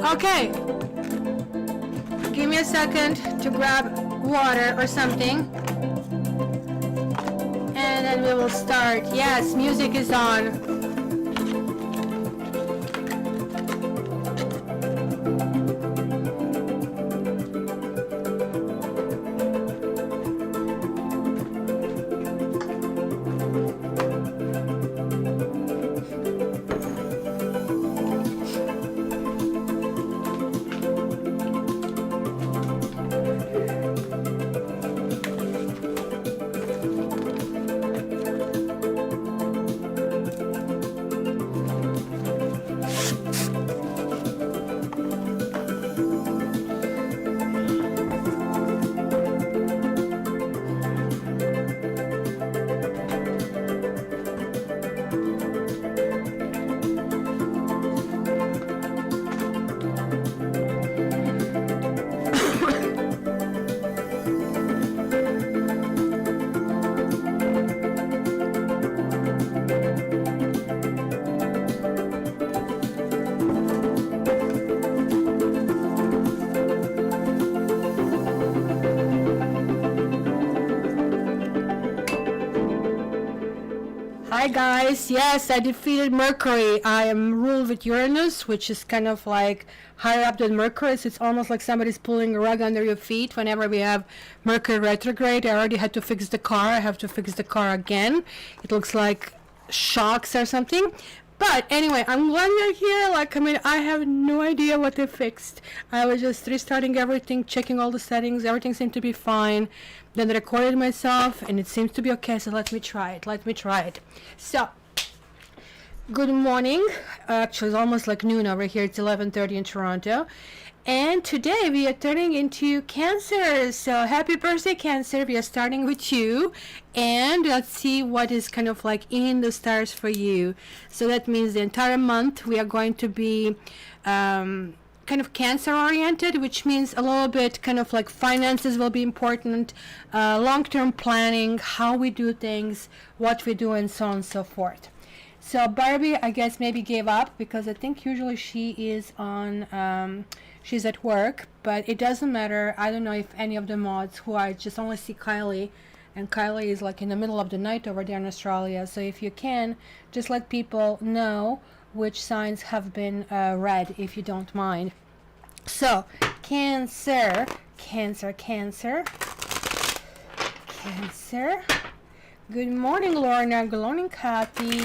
Okay, give me a second to grab water or something, and then we will start. Yes, music is on. Hi guys, yes, I defeated Mercury. I am ruled with Uranus, which is kind of like higher up than Mercury, so it's almost like somebody's pulling a rug under your feet whenever we have Mercury retrograde. I already had to fix the car. I have to fix the car again. It looks like shocks or something. But anyway, I'm glad you're here. Like, I mean, I have no idea what they fixed. I was just restarting everything, checking all the settings. Everything seemed to be fine. Then I recorded myself, and it seems to be okay. So let me try it. Let me try it. So, good morning. Actually, it's almost like noon over here. It's 11:30 in Toronto. And today we are turning into Cancer. So happy birthday, Cancer. We are starting with you. And let's see what is kind of like in the stars for you. So that means the entire month we are going to be kind of Cancer oriented, which means a little bit kind of like finances will be important, long-term planning, how we do things, what we do, and so on and so forth. So Barbie, I guess, maybe gave up because I think usually she is on she's at work, but it doesn't matter. I don't know if any of the mods, who I just only see Kylie, and Kylie is like in the middle of the night over there in Australia. So if you can, just let people know which signs have been read, if you don't mind. So Cancer, Cancer, Cancer, Cancer. Good morning, Lorna. Good morning, Kathy.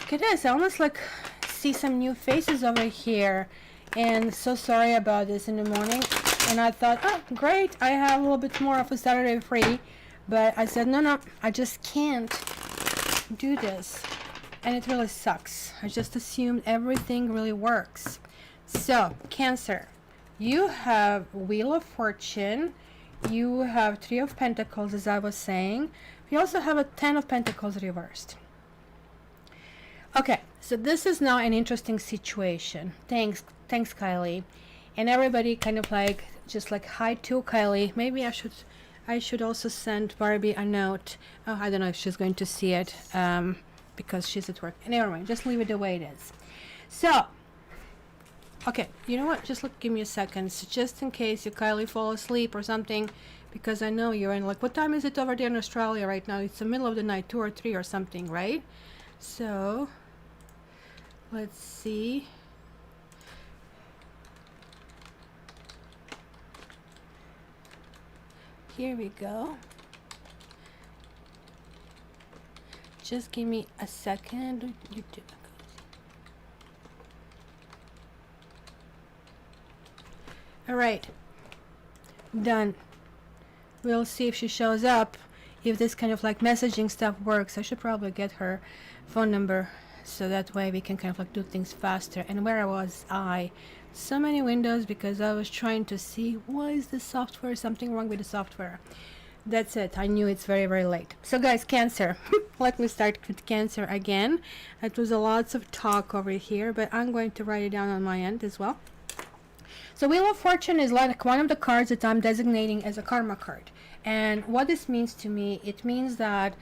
Look at this. I almost like see some new faces over here. And so sorry about this in the morning. And I thought, oh, great, I have a little bit more of a Saturday free. But I said, no, I just can't do this. And it really sucks. I just assumed everything really works. So, Cancer, you have Wheel of Fortune. You have Three of Pentacles, as I was saying. You also have a Ten of Pentacles reversed. Okay, so this is now an interesting situation. Thanks, Kylie. And everybody kind of like, just like, hi to Kylie. Maybe I should also send Barbie a note. Oh, I don't know if she's going to see it because she's at work. Never mind, just leave it the way it is. So, okay, you know what? Just give me a second, so just in case you Kylie fall asleep or something, because I know you're in, like, what time is it over there in Australia right now? It's the middle of the night, 2 or 3 or something, right? So, let's see. Here we go. Just give me a second. All right, done. We'll see if she shows up, if this kind of like messaging stuff works. I should probably get her phone number so that way we can kind of like do things faster. And where was I? So many windows because I was trying to see, why is the software, something wrong with the software. That's it. I knew it's very, very late. So guys, Cancer. Let me start with Cancer again. It was a lots of talk over here, but I'm going to write it down on my end as well. So Wheel of Fortune is like one of the cards that I'm designating as a karma card. And what this means to me, it means that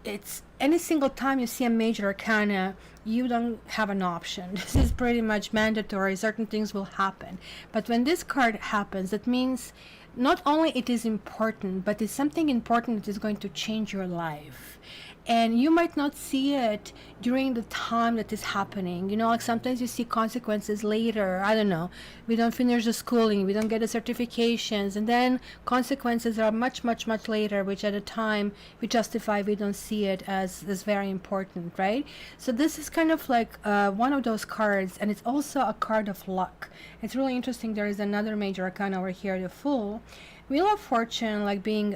it's any single time you see a major arcana, you don't have an option. This is pretty much mandatory. Certain things will happen. But when this card happens, that means not only it is important, but it's something important that is going to change your life. And you might not see it during the time that is happening. You know, like sometimes you see consequences later. I don't know. We don't finish the schooling, we don't get the certifications, and then consequences are much, much, much later, which at a time we justify we don't see it as very important, right? So this is kind of like one of those cards, and it's also a card of luck. It's really interesting. There is another major arcana over here, the Fool. Wheel of Fortune, like being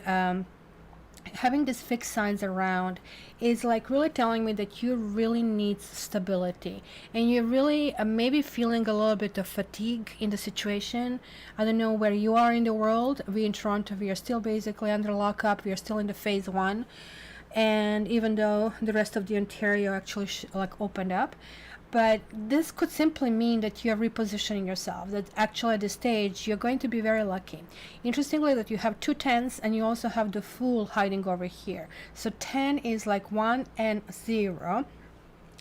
having these fixed signs around, is like really telling me that you really need stability, and you're really maybe feeling a little bit of fatigue in the situation. I don't know where you are in the world. We in Toronto, we are still basically under lockup. We are still in the phase 1, and even though the rest of the Ontario actually like opened up. But this could simply mean that you're repositioning yourself, that actually at this stage you're going to be very lucky. Interestingly, that you have 2 10s, and you also have the Fool hiding over here. So 10 is like 1 and 0.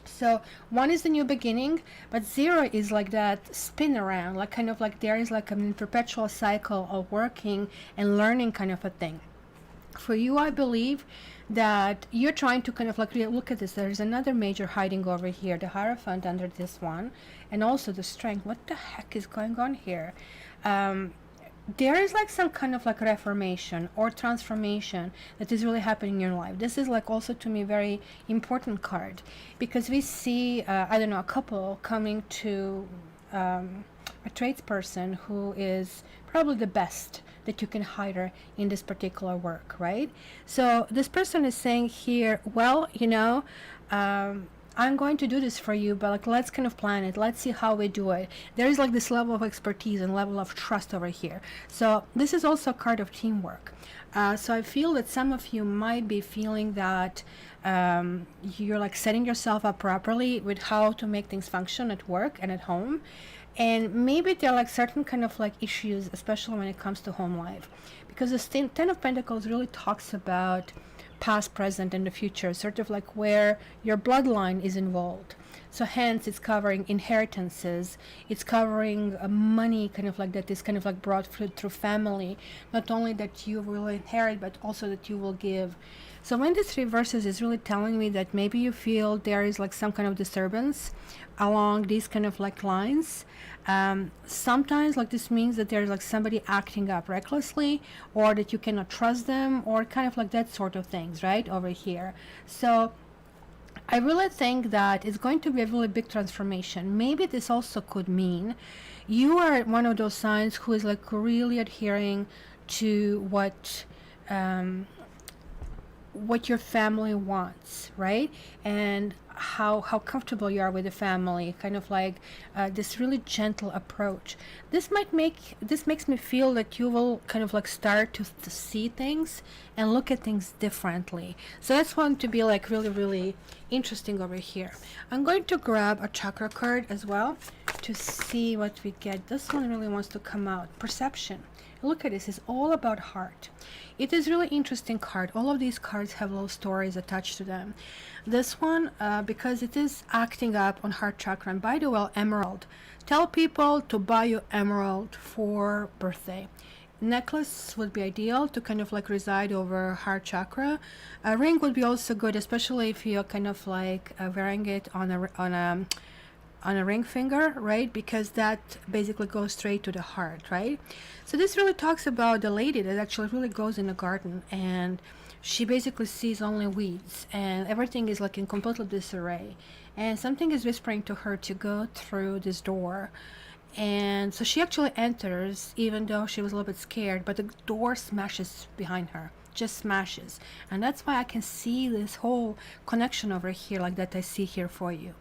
So 1 is the new beginning, but 0 is like that spin around, like kind of like there is like a perpetual cycle of working and learning kind of a thing. For you, I believe that you're trying to kind of like look at this. There's another major hiding over here, the Hierophant under this one, and also the Strength. What the heck is going on here? There is like some kind of like reformation or transformation that is really happening in your life. This is like also to me very important card, because we see I don't know, a couple coming to a tradesperson who is probably the best that you can hire in this particular work, right? So this person is saying here, well, you know, I'm going to do this for you, but like let's kind of plan it. Let's see how we do it. There is like this level of expertise and level of trust over here. So this is also a card of teamwork. So I feel that some of you might be feeling that you're like setting yourself up properly with how to make things function at work and at home. And maybe there are like certain kind of like issues, especially when it comes to home life, because the 10 of Pentacles really talks about past, present, and the future, sort of like where your bloodline is involved. So hence it's covering inheritances, it's covering money kind of like that is kind of like brought through family, not only that you will inherit but also that you will give. So when this reverses, is really telling me that maybe you feel there is like some kind of disturbance along these kind of like lines. Sometimes like this means that there's like somebody acting up recklessly, or that you cannot trust them, or kind of like that sort of things right over here. So I really think that it's going to be a really big transformation. Maybe this also could mean you are one of those signs who is like really adhering to what your family wants, right? And how comfortable you are with the family, kind of like this really gentle approach. This makes me feel that you will kind of like start to see things and look at things differently. So that's going to be like really, really interesting over here. I'm going to grab a chakra card as well to see what we get. This one really wants to come out. Perception. Look at this, it's all about heart. It is really interesting card. All of these cards have little stories attached to them. This one, because it is acting up on heart chakra, and by the way, emerald. Tell people to buy you emerald for birthday. Necklace would be ideal to kind of like reside over heart chakra. A ring would be also good, especially if you're kind of like wearing it on a ring finger, right? Because that basically goes straight to the heart, right? So this really talks about the lady that actually really goes in the garden, and she basically sees only weeds, and everything is like in complete disarray, and something is whispering to her to go through this door. And so she actually enters, even though she was a little bit scared, but the door smashes behind her, just smashes. And that's why I can see this whole connection over here like that I see here for you.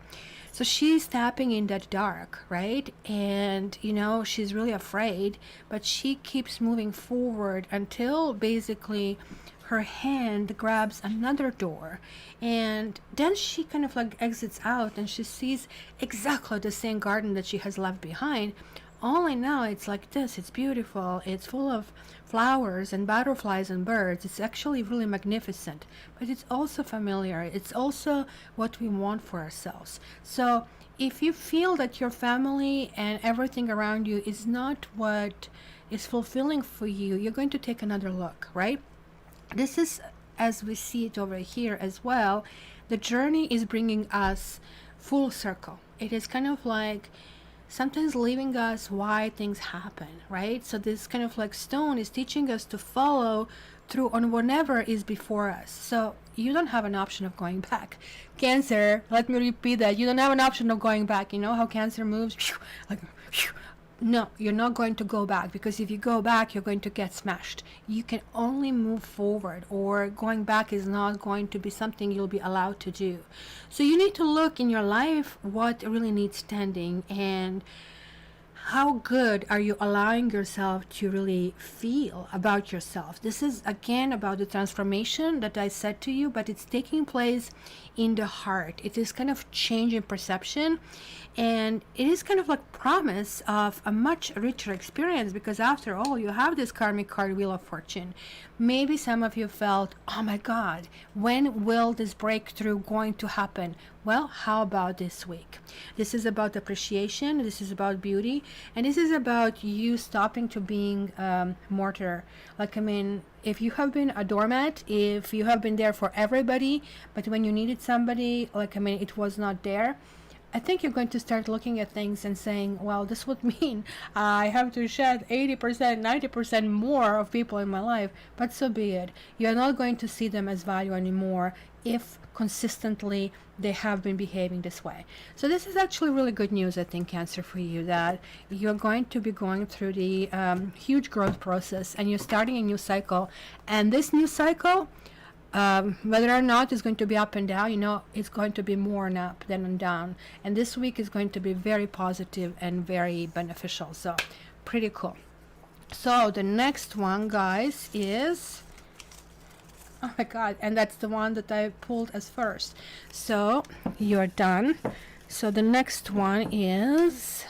So she's tapping in that dark, right? And, you know, she's really afraid, but she keeps moving forward until basically her hand grabs another door. And then she kind of like exits out, and she sees exactly the same garden that she has left behind, Only now it's like this. It's beautiful. It's full of flowers and butterflies and birds. It's actually really magnificent, but it's also familiar. It's also what we want for ourselves. So if you feel that your family and everything around you is not what is fulfilling for you, you're going to take another look, right? This is, as we see it over here as well, the journey is bringing us full circle. It is kind of like sometimes leaving us why things happen, right? So this kind of like stone is teaching us to follow through on whatever is before us. So you don't have an option of going back. Cancer, let me repeat that. You don't have an option of going back. You know how Cancer moves? Like, no, you're not going to go back, because if you go back, you're going to get smashed. You can only move forward, or going back is not going to be something you'll be allowed to do. So you need to look in your life what really needs tending, and how good are you allowing yourself to really feel about yourself. This is again about the transformation that I said to you, but it's taking place in the heart. It is kind of change in perception, and it is kind of like promise of a much richer experience, because after all, you have this karmic card, Wheel of Fortune. Maybe some of you felt, oh my God, when will this breakthrough going to happen? Well, how about this week? This is about appreciation, this is about beauty, and this is about you stopping to being martyr. Like, I mean, if you have been a doormat, if you have been there for everybody, but when you needed somebody, like, I mean, it was not there, I think you're going to start looking at things and saying, well, this would mean I have to shed 80%, 90% more of people in my life, but so be it. You're not going to see them as value anymore if consistently they have been behaving this way. So this is actually really good news, I think, Cancer, for you, that you're going to be going through the huge growth process, and you're starting a new cycle. And this new cycle, whether or not it's going to be up and down, you know, it's going to be more on up than on down. And this week is going to be very positive and very beneficial. So pretty cool. So the next one, guys, is, oh my God, and that's the one that I pulled as first. So you're done. So the next one is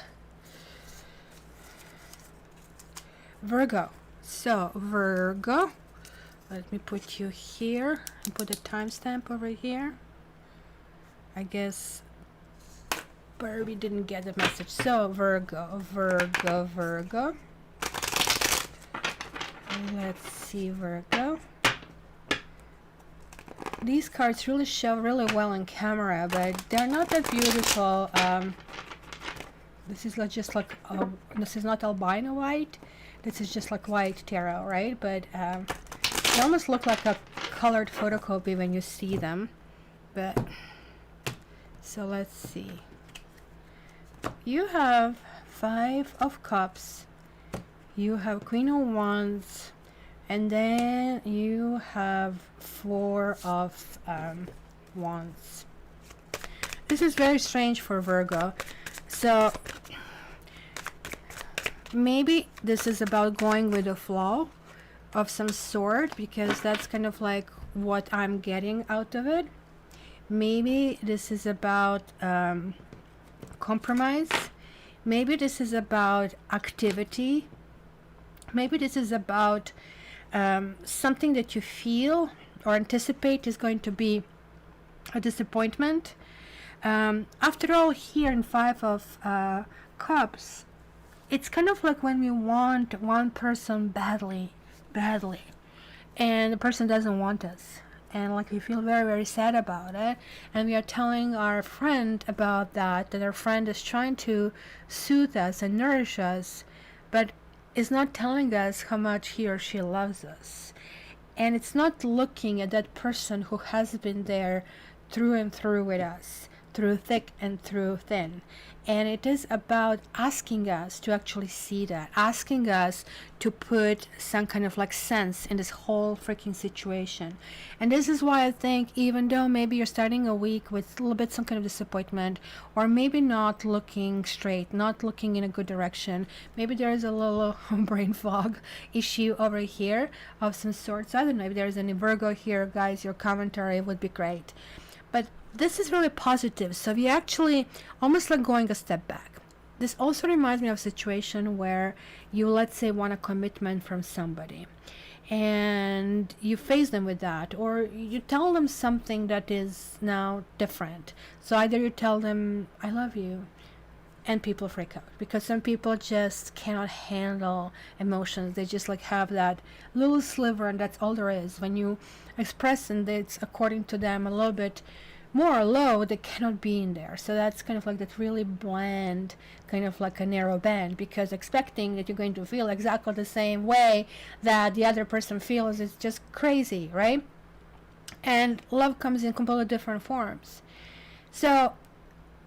Virgo. So Virgo, let me put you here and put a timestamp over here. I guess Barbie didn't get the message. So Virgo. Let's see, Virgo. These cards really show really well on camera, but they're not that beautiful. This is just like, this is not albino white. This is just like white tarot, right? But they almost look like a colored photocopy when you see them. But so let's see. You have 5 of Cups. You have Queen of Wands. And then you have 4 of Wands. This is very strange for Virgo. So maybe this is about going with the flow of some sort, because that's kind of like what I'm getting out of it. Maybe this is about compromise. Maybe this is about activity. Maybe this is about something that you feel or anticipate is going to be a disappointment. After all, here in 5 of Cups, it's kind of like when we want one person badly, and the person doesn't want us, and like we feel very, very sad about it, and we are telling our friend about that our friend is trying to soothe us and nourish us, but is not telling us how much he or she loves us. And it's not looking at that person who has been there through and through with us, through thick and through thin. And it is about asking us to actually see that, asking us to put some kind of like sense in this whole freaking situation. And this is why I think, even though maybe you're starting a week with a little bit some kind of disappointment, or maybe not looking straight, not looking in a good direction, maybe there's a little brain fog issue over here of some sorts. I don't know if there's any Virgo here, guys. Your commentary would be great. But this is really positive. So we actually almost like going a step back. this also reminds me of a situation where you, let's say, want a commitment from somebody, and you face them with that, or you tell them something that is now different. So either you tell them I love you, and people freak out because some people just cannot handle emotions. They just like have that little sliver, and that's all there is. When you express, and it's according to them a little bit more low, they cannot be in there. So that's kind of like that really bland, kind of like a narrow band, because expecting that you're going to feel exactly the same way that the other person feels is just crazy, right? And love comes in completely different forms. So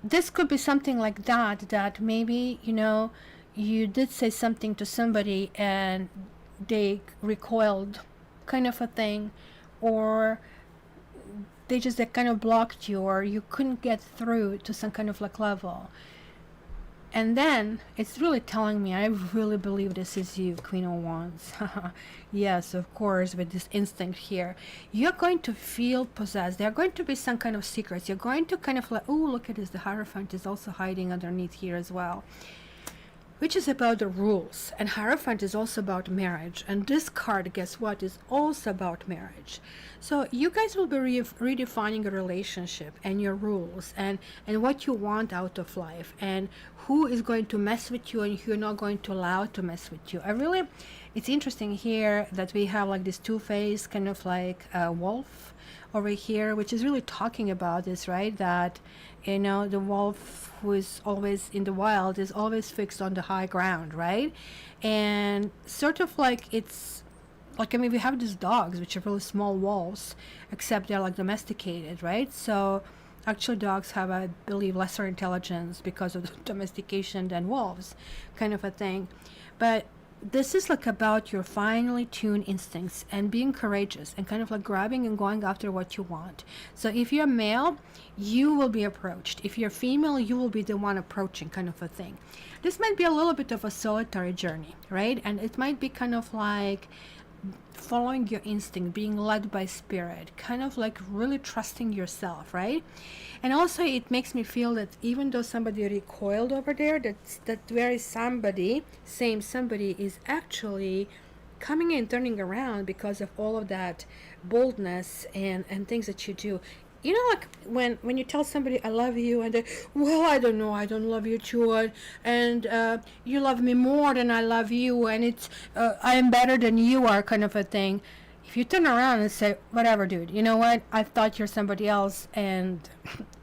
this could be something like that, that maybe, you did say something to somebody and they recoiled, kind of a thing, or they kind of blocked you, or you couldn't get through to some kind of like level. And then it's really telling me, I really believe this is you, Queen of Wands. Yes, of course, with this instinct here. You're going to feel possessed. There are going to be some kind of secrets. You're going to kind of like, oh, look at this. The Hierophant is also hiding underneath here as well, which is about the rules. And Hierophant is also about marriage. And this card, guess what, is also about marriage. So you guys will be redefining a relationship and your rules, and what you want out of life, and who is going to mess with you and who you're not going to allow to mess with you. It's interesting here that we have like this two-faced kind of like wolf over here, which is really talking about this, right? That, the wolf who is always in the wild is always fixed on the high ground, right? And sort of like it's like, we have these dogs, which are really small wolves, except they're like domesticated, right? So actually dogs have, I believe, lesser intelligence because of the domestication than wolves, kind of a thing. But this is like about your finely tuned instincts and being courageous and kind of like grabbing and going after what you want. So if you're male, you will be approached. If you're female, you will be the one approaching, kind of a thing. This might be a little bit of a solitary journey, right? And it might be kind of like following your instinct, being led by spirit, kind of like really trusting yourself, right? And also it makes me feel that even though somebody recoiled over there, that very somebody, same somebody, is actually coming and turning around because of all of that boldness and things that you do. Like when you tell somebody I love you, and they, well, I don't know, I don't love you too, and you love me more than I love you, and it's I am better than you are, kind of a thing. If you turn around and say, whatever, dude, you know what, I thought you're somebody else, and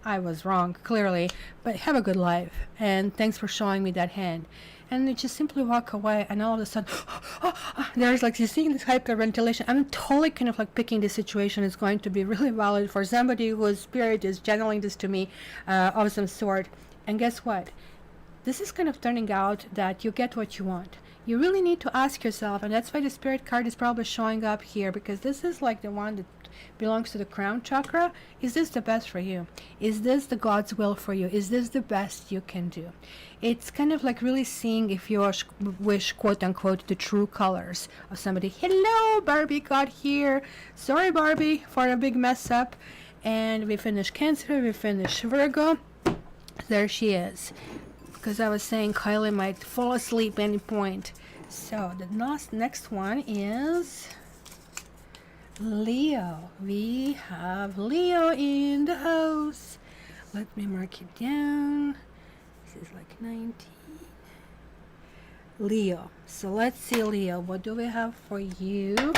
I was wrong, clearly, but have a good life, and thanks for showing me that hand. And you just simply walk away, and all of a sudden, there's like, you're seeing this hyperventilation. I'm totally kind of like picking this situation is going to be really valid for somebody whose spirit is channeling this to me of some sort. And guess what? This is kind of turning out that you get what you want. You really need to ask yourself, and that's why the spirit card is probably showing up here, because this is like the one that belongs to the crown chakra. Is this the best for you? Is this the God's will for you? Is this the best you can do? It's kind of like really seeing if you wish, quote unquote, the true colors of somebody. Hello, Barbie got here. Sorry, Barbie, for a big mess up. And we finished Cancer, we finished Virgo. There she is. Because I was saying Kylie might fall asleep any point. So the next one is Leo. We have Leo in the house. Let me mark it down. This is like 19. Leo. So let's see, Leo. What do we have for you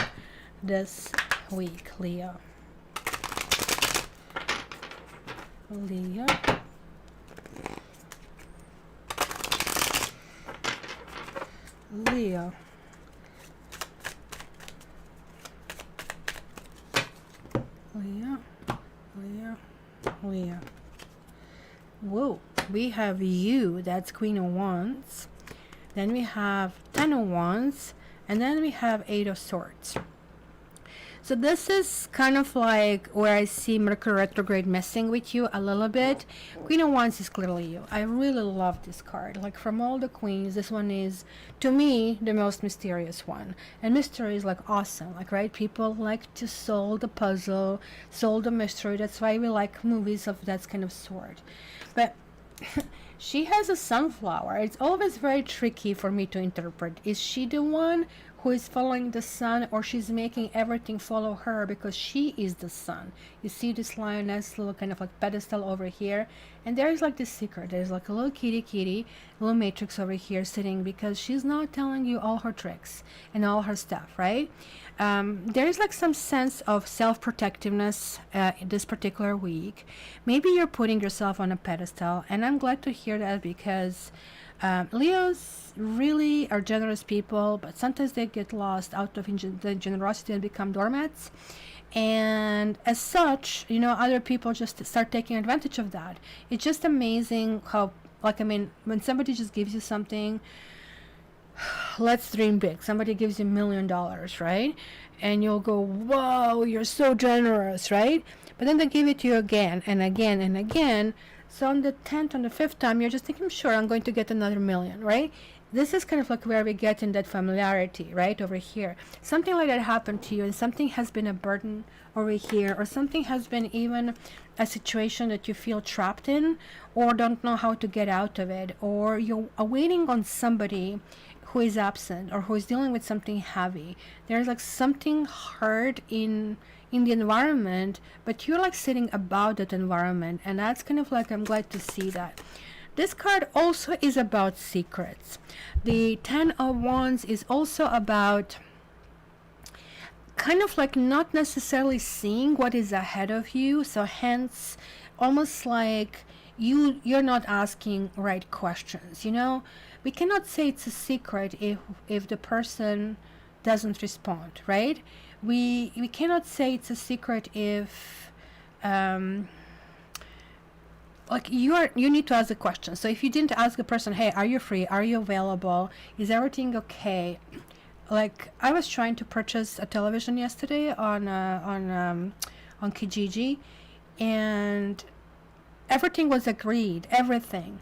this week, Leo? Leo. Leo. Leo. Leo. Leo. Whoa. We have you. That's Queen of Wands. Then we have Ten of Wands. And then we have Eight of Swords. So this is kind of like where I see Mercury retrograde messing with you a little bit. Queen of Wands is clearly you. I really love this card. Like, from all the queens, this one is, to me, the most mysterious one. And mystery is like awesome. Like, right? People like to solve the puzzle, solve the mystery. That's why we like movies of that kind of sort. But She has a sunflower. It's always very tricky for me to interpret. Is she the one who is following the sun, or she's making everything follow her because she is the sun? You see this lioness little kind of like pedestal over here, and there's like this secret. There's like a little kitty, little matrix over here sitting because she's not telling you all her tricks and all her stuff, right? There's like some sense of self-protectiveness in this particular week. Maybe you're putting yourself on a pedestal, and I'm glad to hear that because Leos really are generous people, but sometimes they get lost out of the generosity and become doormats. And as such, you know, other people just start taking advantage of that. It's just amazing how, like, I mean, when somebody just gives you something, let's dream big. Somebody gives you $1,000,000, right? And you'll go, whoa, you're so generous, right? But then they give it to you again and again and again. So on the 10th, on the 5th time, you're just thinking, sure, I'm going to get another million, right? This is kind of like where we get in that familiarity, right? Over here. Something like that happened to you, and something has been a burden over here, or something has been even a situation that you feel trapped in, or don't know how to get out of it, or you're waiting on somebody who is absent or who is dealing with something heavy. There's like something hard in the environment, but you're like sitting above that environment, and that's kind of like, I'm glad to see that. This card also is about secrets. The 10 of Wands is also about kind of like not necessarily seeing what is ahead of you, so hence almost like you're not asking right questions, you know. We cannot say it's a secret if the person doesn't respond, right? We cannot say it's a secret if like you need to ask the question. So if you didn't ask a person, hey, are you free, are you available, is everything okay? Like, I was trying to purchase a television yesterday on Kijiji, and everything was agreed, everything,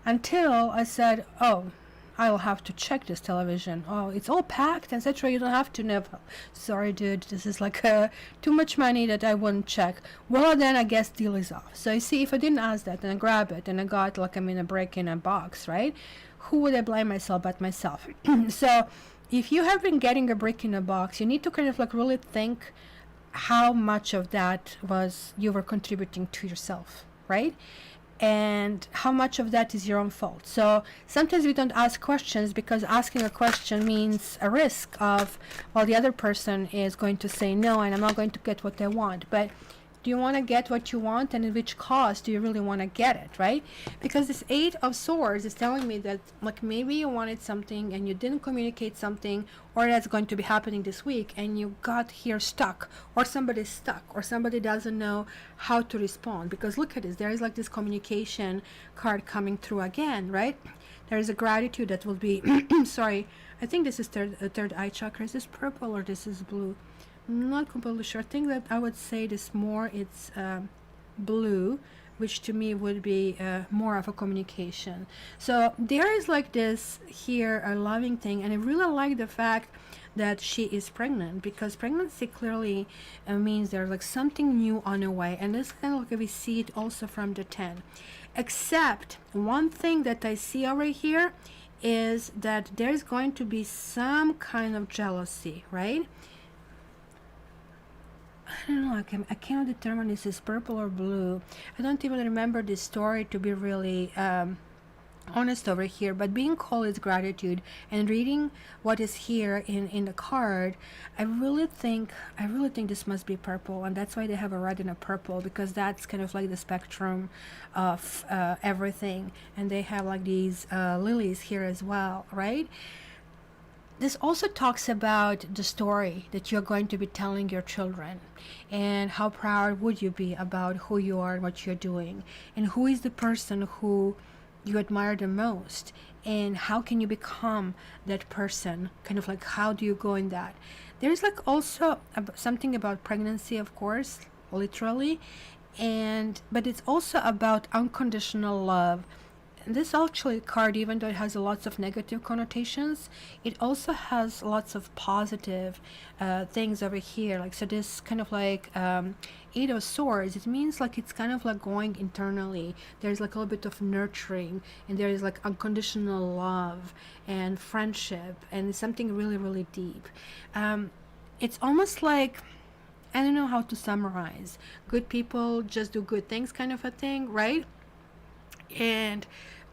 until I said, oh, I'll have to check this television. Oh, it's all packed, etc. You don't have to know. Sorry, dude, this is like too much money that I wouldn't check. Well, then I guess deal is off. So you see, if I didn't ask that and I grab it and I got like I'm in a break in a box, right? Who would I blame myself but myself? So if you have been getting a brick in a box, you need to kind of like really think how much of that was you were contributing to yourself, right? And how much of that is your own fault. So sometimes we don't ask questions because asking a question means a risk of, well, the other person is going to say no and I'm not going to get what I want. But do you want to get what you want, and at which cost do you really want to get it, right? Because this 8 of Swords is telling me that like maybe you wanted something and you didn't communicate something, or that's going to be happening this week and you got here stuck, or somebody's stuck, or somebody doesn't know how to respond. Because look at this, there is like this communication card coming through again, right? There is a gratitude that will be sorry, I think this is third eye chakra. Is this purple or this is blue? I'm not completely sure. I think that I would say this more it's blue, which to me would be more of a communication. So there is like this here a loving thing, and I really like the fact that she is pregnant, because pregnancy clearly means there's like something new on the way, and this kind of like we see it also from the 10. Except one thing that I see over here is that there's going to be some kind of jealousy, right? I don't know, I cannot determine if this is purple or blue. I don't even remember this story to be really honest over here, but being called is gratitude, and reading what is here in the card, I really think this must be purple, and that's why they have a red and a purple, because that's kind of like the spectrum of everything. And they have like these lilies here as well, right? This also talks about the story that you're going to be telling your children, and how proud would you be about who you are and what you're doing, and who is the person who you admire the most, and how can you become that person, kind of like how do you go in that. There's like also something about pregnancy, of course, literally, but it's also about unconditional love this actually card, even though it has lots of negative connotations, it also has lots of positive things over here. Like, so this kind of like Eight of Swords, it means like it's kind of like going internally. There's like a little bit of nurturing, and there is like unconditional love and friendship, and it's something really, really deep. It's almost like, I don't know how to summarize. Good people just do good things kind of a thing, right? And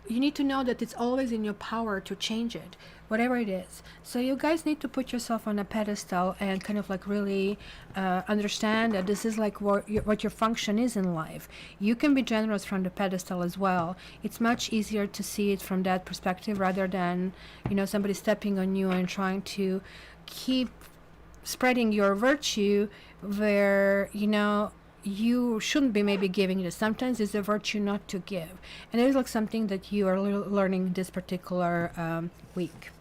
you need to know that it's always in your power to change it, whatever it is. So you guys need to put yourself on a pedestal and kind of like really understand that this is like what your function is in life. You can be generous from the pedestal as well. It's much easier to see it from that perspective rather than, you know, somebody stepping on you and trying to keep spreading your virtue where, you know, you shouldn't be maybe giving it. Sometimes it's a virtue not to give, and it is like something that you are learning this particular week.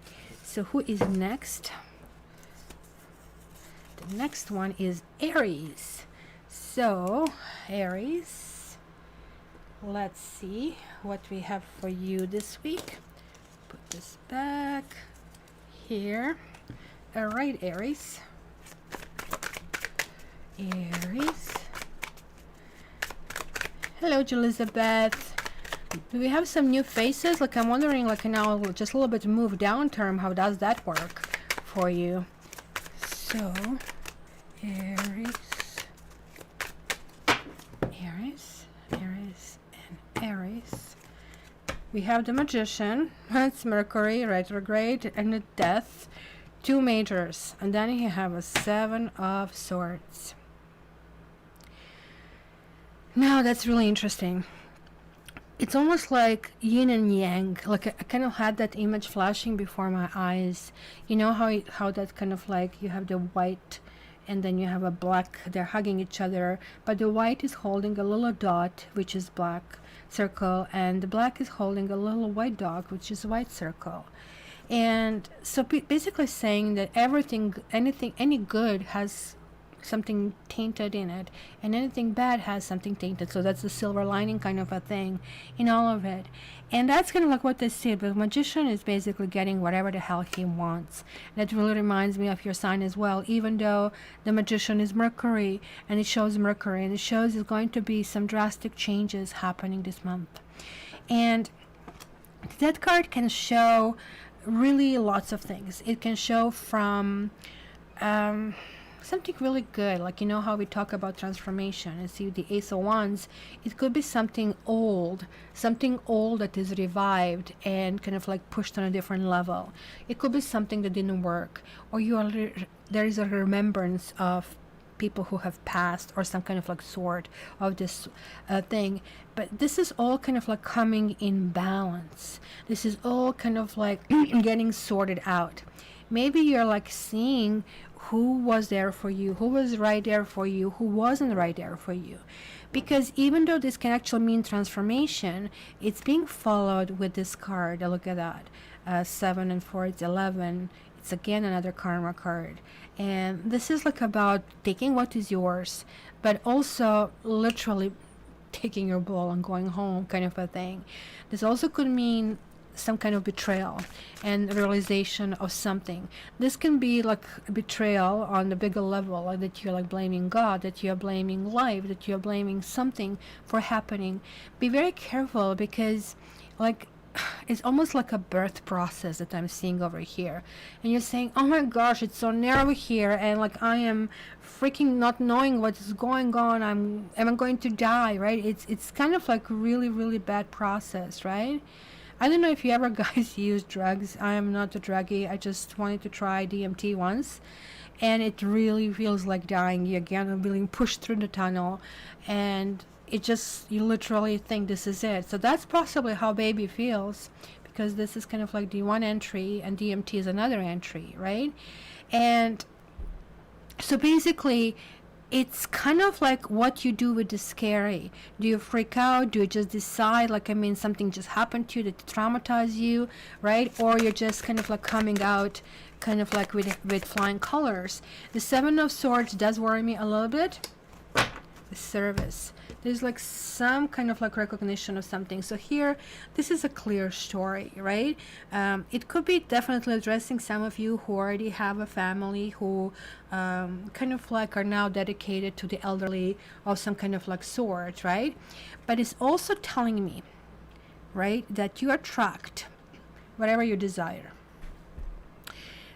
So who is next? The next one is Aries. So Aries, let's see what we have for you this week. Put this back here. All right, Aries. Aries. Hello, Elizabeth. Do we have some new faces? Like, I'm wondering, like, now just a little bit move down term, how does that work for you? So, Aries, Aries, Aries, and Aries. We have the Magician. That's Mercury, retrograde, and the Death. Two majors. And then you have a Seven of Swords. Now that's really interesting. It's almost like yin and yang. Like I kind of had that image flashing before my eyes. You know how that kind of like, you have the white and then you have a black. They're hugging each other, but the white is holding a little dot, which is black circle, and the black is holding a little white dot, which is white circle. And so basically saying that any good has something tainted in it, and anything bad has something tainted. So that's the silver lining kind of a thing in all of it. And that's kind of like what they see. But Magician is basically getting whatever the hell he wants. That really reminds me of your sign as well, even though the Magician is Mercury, and it shows Mercury, and it shows there's going to be some drastic changes happening this month. And that card can show really lots of things. It can show from something really good, like, you know how we talk about transformation and see the Ace of Wands. It could be something old that is revived and kind of like pushed on a different level. It could be something that didn't work, or there is a remembrance of people who have passed, or some kind of like sort of this thing. But this is all kind of like coming in balance. This is all kind of like getting sorted out. Maybe you're like seeing who was there for you, who was right there for you, who wasn't right there for you. Because even though this can actually mean transformation, it's being followed with this card. Look at that. 7 and 4, it's 11. It's again another karma card. And this is like about taking what is yours, but also literally taking your ball and going home kind of a thing. This also could mean some kind of betrayal and realization of something. This can be like a betrayal on the bigger level, like that you're like blaming God, that you're blaming life, that you're blaming something for happening. Be very careful, because like it's almost like a birth process that I'm seeing over here, and you're saying, oh my gosh, it's so narrow here, and like I am freaking not knowing what is going on. Am I going to die, right? It's kind of like really, really bad process, right? I don't know if you ever guys use drugs. I am not a druggie. I just wanted to try DMT once, and it really feels like dying. You again are being pushed through the tunnel, and it just, you literally think this is it. So that's possibly how baby feels, because this is kind of like the one entry and DMT is another entry, right? And so basically it's kind of like what you do with the scary. Do you freak out? Do you just decide, like, I mean, something just happened to you that traumatized you, right? Or you're just kind of like coming out kind of like with flying colors. The 7 of Swords does worry me a little bit, service. There's like some kind of like recognition of something. So here, this is a clear story, right? It could be definitely addressing some of you who already have a family, who kind of like are now dedicated to the elderly of some kind of like sort, right? But it's also telling me, right, that you attract whatever you desire.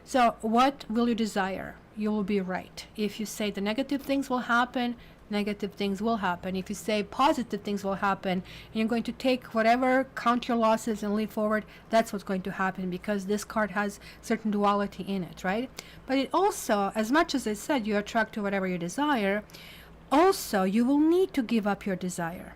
So what will you desire? You will be right. If you say the negative things will happen, negative things will happen. If you say positive things will happen, and you're going to take whatever, count your losses and leap forward, that's what's going to happen, because this card has certain duality in it, right? But it also, as much as I said, you attract to whatever you desire, also you will need to give up your desire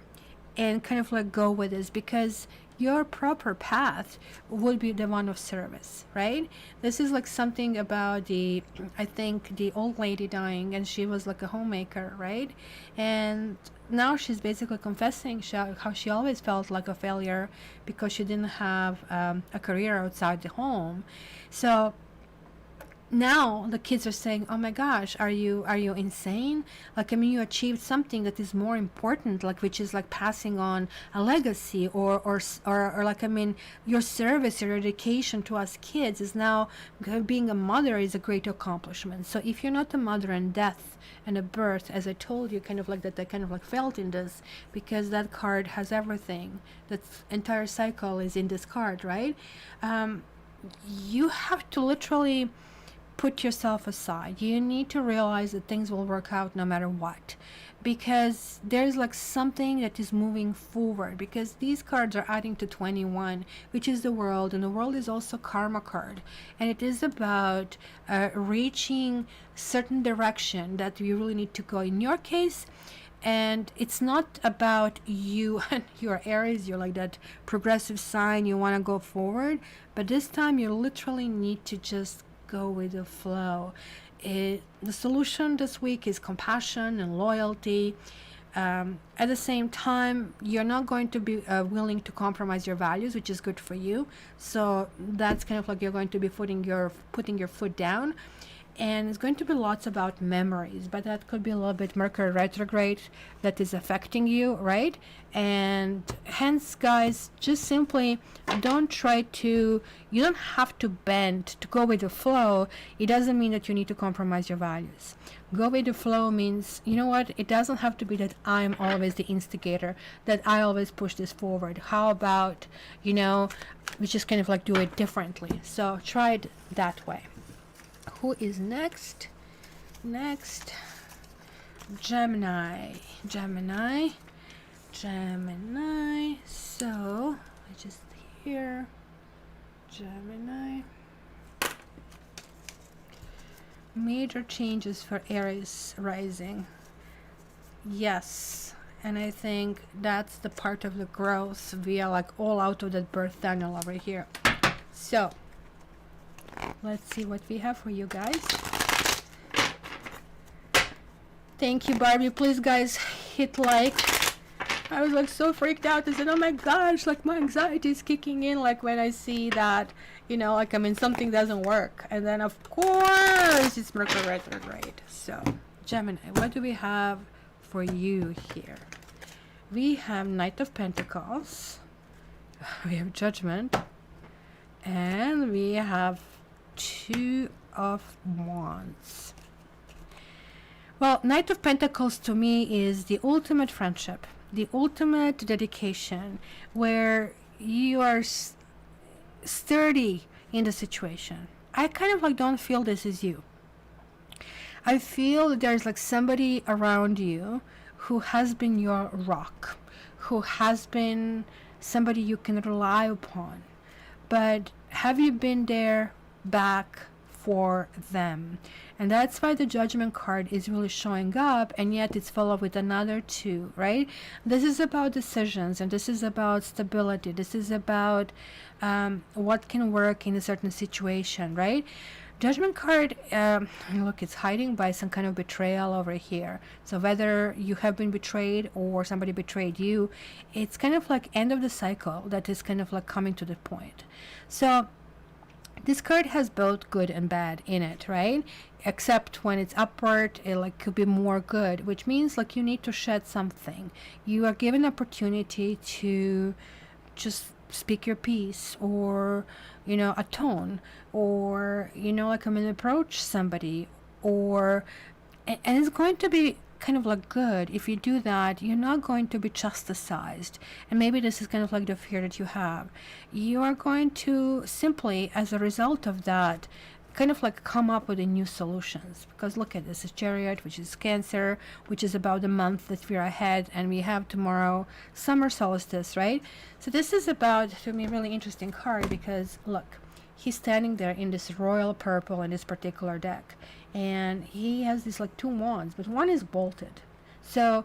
and kind of like go with this, because your proper path would be the one of service, right? This is like something about the, I think, the old lady dying, and she was like a homemaker, right? And now she's basically confessing how she always felt like a failure because she didn't have a career outside the home. So now the kids are saying, oh my gosh, are you insane? Like, I mean, you achieved something that is more important, like, which is like passing on a legacy, or like, I mean, your service, your dedication to us kids is now, being a mother is a great accomplishment. So if you're not a mother and death and a birth, as I told you, kind of like that, I kind of like felt in this, because that card has everything. That entire cycle is in this card, right? You have to literally put yourself aside. You need to realize that things will work out no matter what, because there's like something that is moving forward, because these cards are adding to 21, which is the world, and the world is also karma card, and it is about reaching certain direction that you really need to go in your case. And it's not about you and your Aries, you're like that progressive sign, you want to go forward, but this time you literally need to just go with the flow. The solution this week is compassion and loyalty. At the same time, you're not going to be willing to compromise your values, which is good for you. So that's kind of like you're going to be putting your foot down. And it's going to be lots about memories, but that could be a little bit Mercury retrograde that is affecting you, right? And hence, guys, just simply don't try to, you don't have to bend to go with the flow. It doesn't mean that you need to compromise your values. Go with the flow means, you know what, it doesn't have to be that I'm always the instigator, that I always push this forward. How about, you know, we just kind of like do it differently. So try it that way. Who is next? Next, Gemini. So I just hear Gemini. Major changes for Aries rising. Yes, and I think that's the part of the growth via like all out of that birth tunnel over here. So let's see what we have for you guys. Thank you, Barbie. Please, guys, hit like. I was like so freaked out. I said, oh my gosh, like my anxiety is kicking in, like when I see that, you know, like, I mean, something doesn't work. And then of course it's Mercury retrograde. So Gemini, what do we have for you here? We have Knight of Pentacles, we have Judgment, and we have Two of Wands. Well, Knight of Pentacles to me is the ultimate friendship, the ultimate dedication, where you are sturdy in the situation. I kind of like don't feel this is you. I feel that there's like somebody around you who has been your rock, who has been somebody you can rely upon. But have you been there back for them? And that's why the Judgment card is really showing up, and yet it's followed with another two, right? This is about decisions, and this is about stability. This is about what can work in a certain situation, right? Judgment card, look, it's hiding by some kind of betrayal over here. So whether you have been betrayed or somebody betrayed you, it's kind of like end of the cycle that is kind of like coming to the point. So This card has both good and bad in it, right? Except when it's upward, it like could be more good, which means like you need to shed something. You are given opportunity to just speak your piece, or atone, or like I'm gonna approach somebody, or and it's going to be kind of like good. If you do that, you're not going to be chastised. And maybe this is kind of like the fear that you have. You are going to simply, as a result of that, kind of like come up with a new solutions. Because look at this, is Chariot, which is Cancer, which is about the month that we're ahead, and we have tomorrow summer solstice, right? So this is about, to me, a really interesting card, because look, he's standing there in this royal purple in this particular deck, and he has these like two wands, but one is bolted, so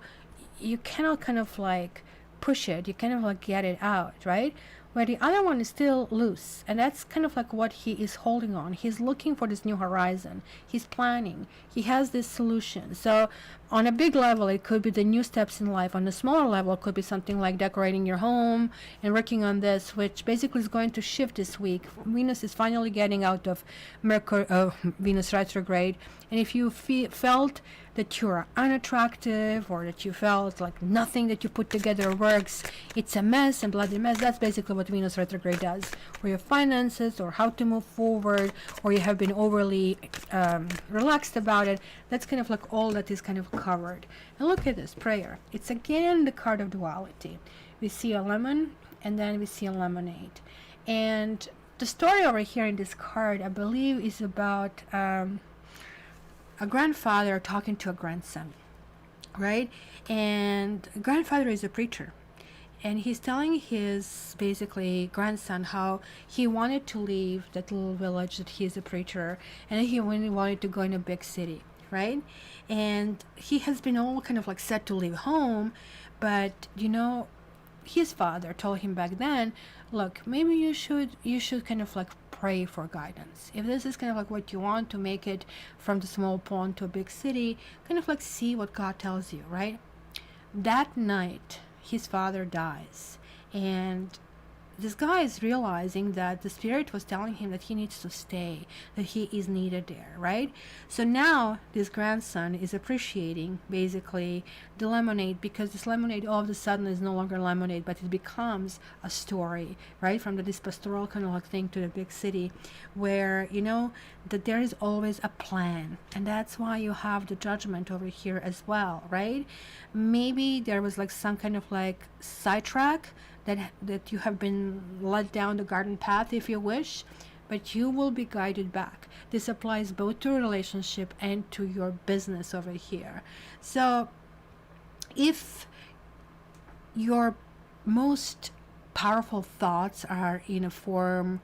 you cannot kind of like push it, you kind of like get it out, right? Where the other one is still loose, and that's kind of like what he is holding on. He's looking for this new horizon, he's planning, he has this solution. So on a big level, it could be the new steps in life. On a smaller level, it could be something like decorating your home and working on this, which basically is going to shift this week. Venus is finally getting out of Venus retrograde, and if you felt that you're unattractive, or that you felt like nothing that you put together works, it's a mess and bloody mess, that's basically what Venus retrograde does. Or your finances, or how to move forward, or you have been overly relaxed about it, that's kind of like all that is kind of covered. And look at this prayer. It's again the card of duality. We see a lemon, and then we see a lemonade. And the story over here in this card, I believe, is about a grandfather talking to a grandson, right? And grandfather is a preacher, and he's telling his basically grandson how he wanted to leave that little village that he's a preacher, and he really wanted to go in a big city, right? And he has been all kind of like set to leave home, but his father told him back then, look, maybe you should kind of like pray for guidance. If this is kind of like what you want, to make it from the small pond to a big city, kind of like see what God tells you, right? That night, his father dies, and this guy is realizing that the spirit was telling him that he needs to stay, that he is needed there, right? So now this grandson is appreciating basically the lemonade, because this lemonade all of a sudden is no longer lemonade, but it becomes a story, right? From this pastoral kind of like thing to the big city, where that there is always a plan. And that's why you have the Judgment over here as well, right? Maybe there was like some kind of like sidetrack, that you have been led down the garden path, if you wish, but you will be guided back. This applies both to relationship and to your business over here. So if your most powerful thoughts are in a form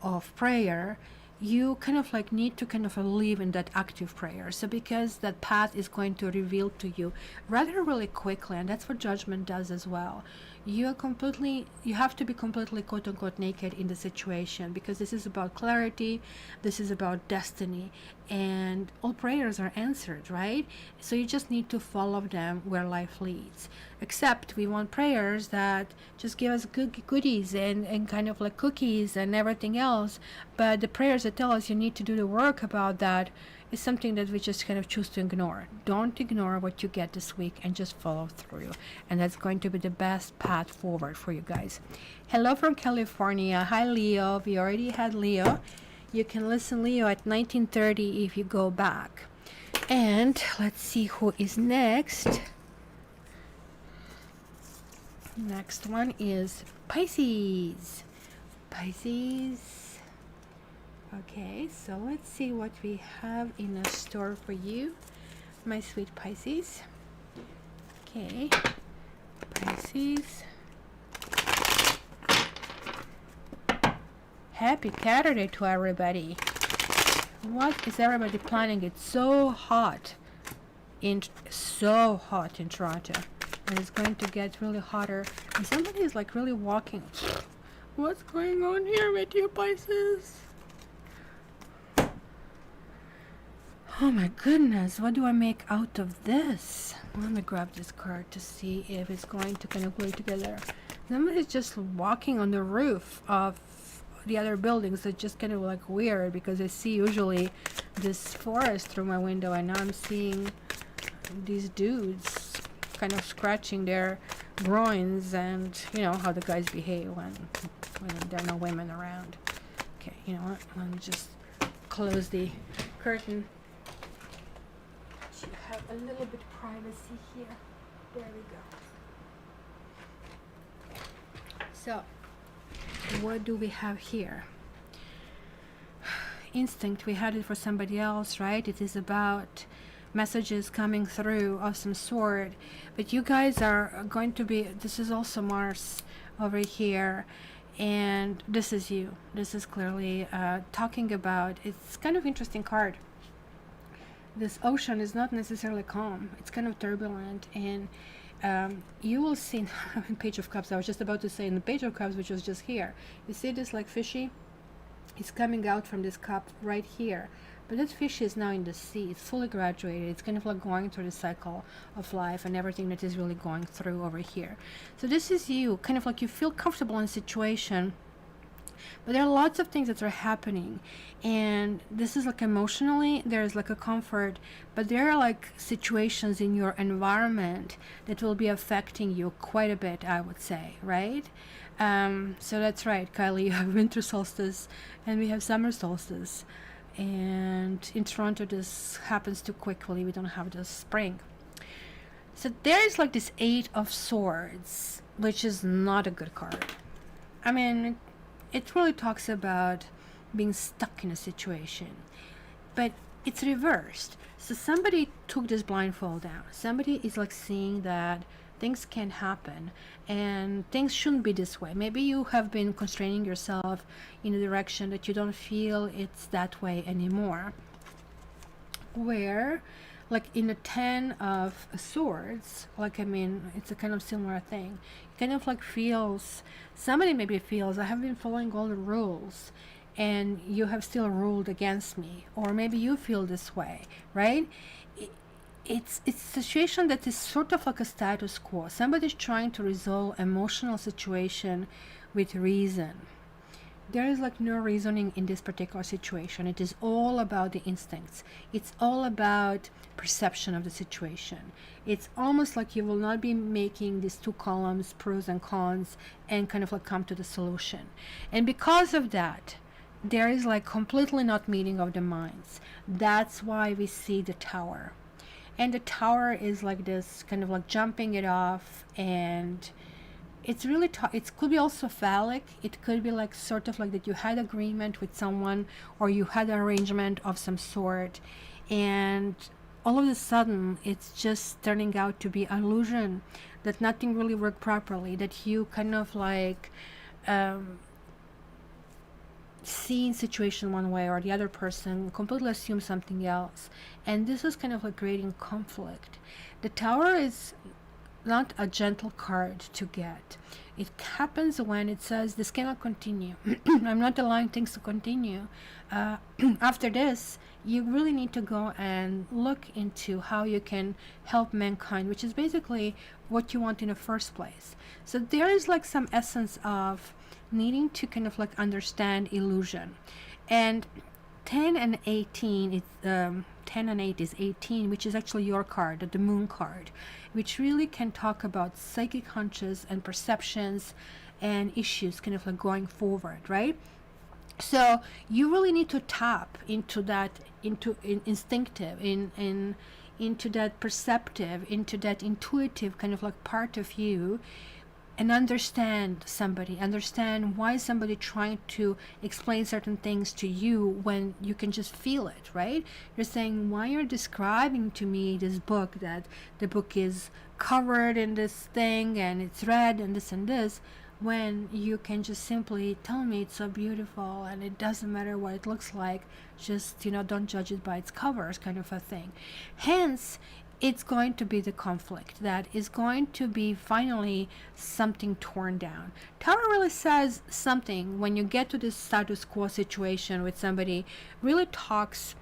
of prayer, you kind of like need to kind of live in that active prayer. So because that path is going to reveal to you rather really quickly, and that's what Judgment does as well. You have to be completely quote unquote naked in the situation, because this is about clarity, this is about destiny, and all prayers are answered, right? So you just need to follow them where life leads. Except we want prayers that just give us goodies and kind of like cookies and everything else, but the prayers that tell us you need to do the work about that is something that we just kind of choose to ignore. Don't ignore what you get this week, and just follow through, and that's going to be the best path forward for you guys. Hello from California. Hi Leo. We already had Leo. You can listen Leo at 19:30 if you go back. And let's see who is next. Next one is Pisces. Okay, so let's see what we have in a store for you, my sweet Pisces. Okay, Pisces. Happy CATURDAY to everybody. What is everybody planning? It's so hot in Toronto, and it's going to get really hotter, and somebody is like really walking. What's going on here with you, Pisces? Oh my goodness, what do I make out of this? Let me grab this card to see if it's going to kind of glue together. Somebody's just walking on the roof of the other buildings. It's just kind of like weird because I see usually this forest through my window, and now I'm seeing these dudes kind of scratching their groins, and you know how the guys behave when there are no women around. Okay, you know what? Let me just close the curtain to have a little bit of privacy here. There we go. So, what do we have here? Instinct, we had it for somebody else, right? It is about messages coming through of some sort, but you guys are going to be, this is also Mars over here, and this is you. This is clearly talking about, it's kind of interesting card. This ocean is not necessarily calm, it's kind of turbulent, and you will see in Page of Cups, I was just about to say in the Page of Cups, which was just here, you see this like fishy? It's coming out from this cup right here. But that fish is now in the sea. It's fully graduated. It's kind of like going through the cycle of life and everything that is really going through over here. So this is you, kind of like you feel comfortable in a situation, but there are lots of things that are happening. And this is like emotionally, there's like a comfort, but there are like situations in your environment that will be affecting you quite a bit, I would say, right? So that's right, Kylie, you have winter solstice and we have summer solstice. And in Toronto this happens too quickly, we don't have the spring. So there is like this 8 of Swords, which is not a good card. I mean, it really talks about being stuck in a situation, but it's reversed. So somebody took this blindfold down. Somebody is like seeing that things can happen and things shouldn't be this way. Maybe you have been constraining yourself in a direction that you don't feel it's that way anymore. Where, like in the 10 of Swords, like, I mean, it's a kind of similar thing. It kind of like feels, somebody maybe feels, I have been following all the rules and you have still ruled against me. Or maybe you feel this way, right? It's a situation that is sort of like a status quo. Somebody's trying to resolve emotional situation with reason. There is like no reasoning in this particular situation. It is all about the instincts. It's all about perception of the situation. It's almost like you will not be making these 2 columns, pros and cons, and kind of like come to the solution. And because of that, there is like completely not meeting of the minds. That's why we see the Tower. And the Tower is like this, kind of like jumping it off, and it's really it could be also phallic. It could be like sort of like that you had agreement with someone, or you had an arrangement of some sort, and all of a sudden it's just turning out to be illusion, that nothing really worked properly, that you kind of like seeing situation one way, or the other person completely assumes something else, and this is kind of like creating conflict. The Tower is not a gentle card to get. It happens when it says this cannot continue. I'm not allowing things to continue. After this, you really need to go and look into how you can help mankind, which is basically what you want in the first place. So there is like some essence of needing to kind of like understand illusion. And 10 and 18, it's 10 and 8 is 18, which is actually your card, the Moon card, which really can talk about psychic hunches and perceptions and issues kind of like going forward, right? So you really need to tap into that, into instinctive, into that perceptive, into that intuitive kind of like part of you, and understand somebody, understand why somebody trying to explain certain things to you when you can just feel it, right? You're saying, why you're describing to me this book, that the book is covered in this thing and it's red and this, when you can just simply tell me it's so beautiful and it doesn't matter what it looks like, just, you know, don't judge it by its covers, kind of a thing. Hence, it's going to be the conflict that is going to be finally something torn down. Tower really says something when you get to this status quo situation with somebody, really talks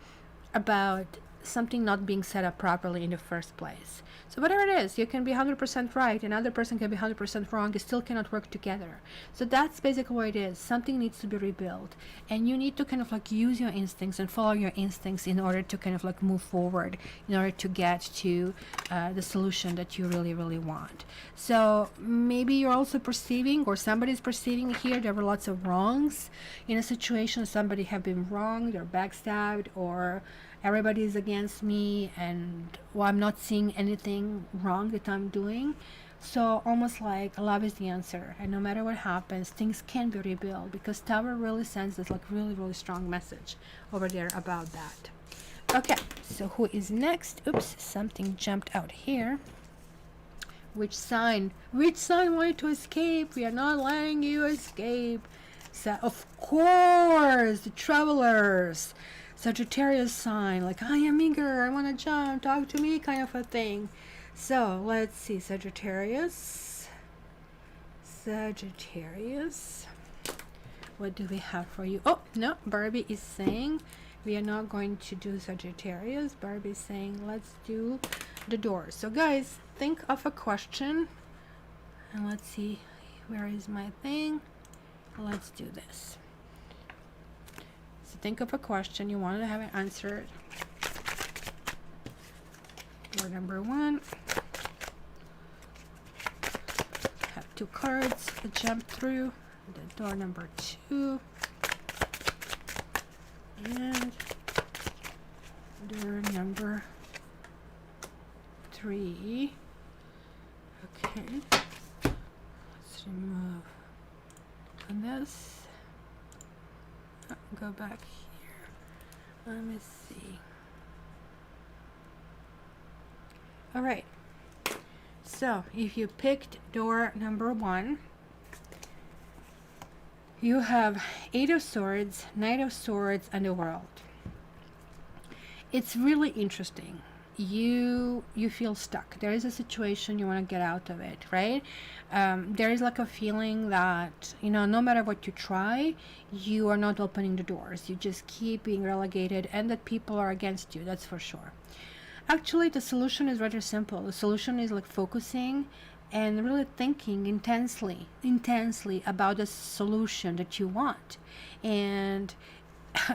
about something not being set up properly in the first place. So whatever it is, you can be 100% right, another person can be 100% wrong, you still cannot work together. So that's basically what it is. Something needs to be rebuilt, and you need to kind of like use your instincts and follow your instincts in order to kind of like move forward, in order to get to the solution that you really, really want. So maybe you're also perceiving, or somebody's perceiving here, there were lots of wrongs in a situation. Somebody have been wronged or backstabbed, or everybody is against me, and well, I'm not seeing anything wrong that I'm doing. So almost like love is the answer, and no matter what happens, things can be rebuilt, because Tower really sends this like really, really strong message over there about that. Okay, so who is next? Oops, something jumped out here. Which sign wanted to escape? We are not letting you escape. So of course, the travelers. Sagittarius sign, like, I am eager, I want to jump, talk to me, kind of a thing. So let's see, Sagittarius, what do we have for you? Oh no, Barbie is saying we are not going to do Sagittarius. Barbie is saying let's do the doors. So guys, think of a question, and let's see, where is my thing? Let's do this. Think of a question you want to have it answered. Door number 1. Have 2 cards to jump through. The door number 2. And door number 3. Okay. Let's remove this. Go back here. Let me see. All right. So if you picked door number 1, you have 8 of Swords, Knight of Swords, and the World. It's really interesting. You feel stuck. There is a situation, you want to get out of it, right? There is like a feeling that, you know, no matter what you try, you are not opening the doors. You just keep being relegated, and that people are against you, that's for sure. Actually, the solution is rather simple. The solution is like focusing and really thinking intensely about the solution that you want. And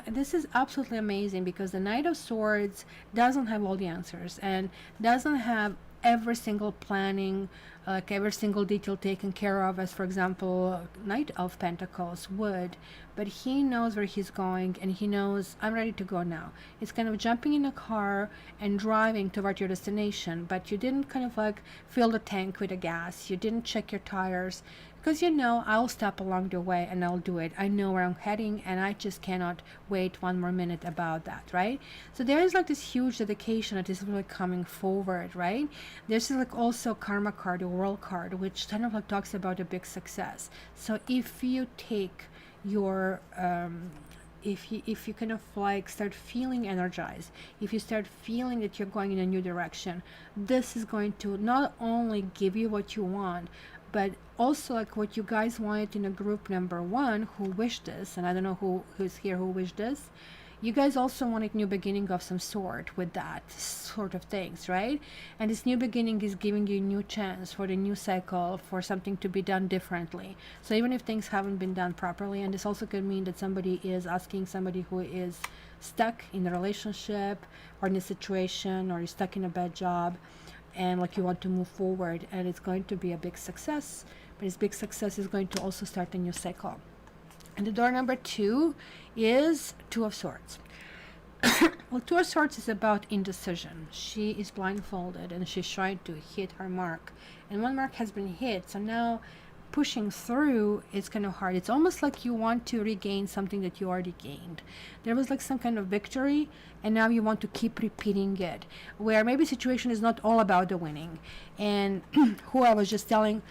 this is absolutely amazing, because the Knight of Swords doesn't have all the answers and doesn't have every single planning, like every single detail taken care of, as for example Knight of Pentacles would. But he knows where he's going, and he knows, I'm ready to go now. It's kind of jumping in a car and driving toward your destination, but you didn't kind of like fill the tank with the gas, you didn't check your tires, because you know, I'll stop along the way and I'll do it. I know where I'm heading, and I just cannot wait one more minute about that, right? So there is like this huge dedication that is really coming forward, right? There's like also Karma card, the World card, which kind of like talks about a big success. So if you take your if you kind of like start feeling energized, if you start feeling that you're going in a new direction, this is going to not only give you what you want, but also like what you guys wanted in a group number 1 who wished this, and I don't know who's here who wished this. You guys also wanted new beginning of some sort with that sort of things, right? And this new beginning is giving you a new chance for the new cycle, for something to be done differently. So even if things haven't been done properly, and this also could mean that somebody is asking somebody who is stuck in a relationship or in a situation, or is stuck in a bad job, and like you want to move forward, and it's going to be a big success. But this big success is going to also start a new cycle. And the door number 2 is 2 of Swords. Well, 2 of Swords is about indecision. She is blindfolded and she's trying to hit her mark, and one mark has been hit, so now pushing through is kind of hard. It's almost like you want to regain something that you already gained. There was like some kind of victory, and now you want to keep repeating it, where maybe situation is not all about the winning. And who I was just telling,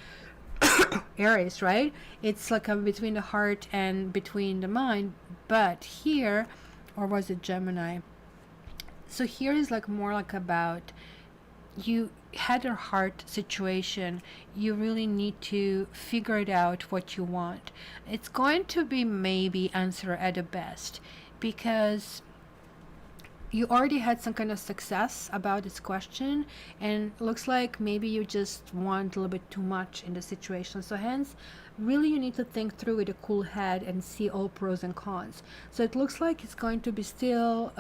Aries, right? It's like between the heart and between the mind. But here, or was it Gemini? So here is like more like about, you had a heart situation, you really need to figure it out what you want. It's going to be maybe answer at the best, because you already had some kind of success about this question, and looks like maybe you just want a little bit too much in the situation. So hence, really you need to think through with a cool head and see all pros and cons. So it looks like it's going to be still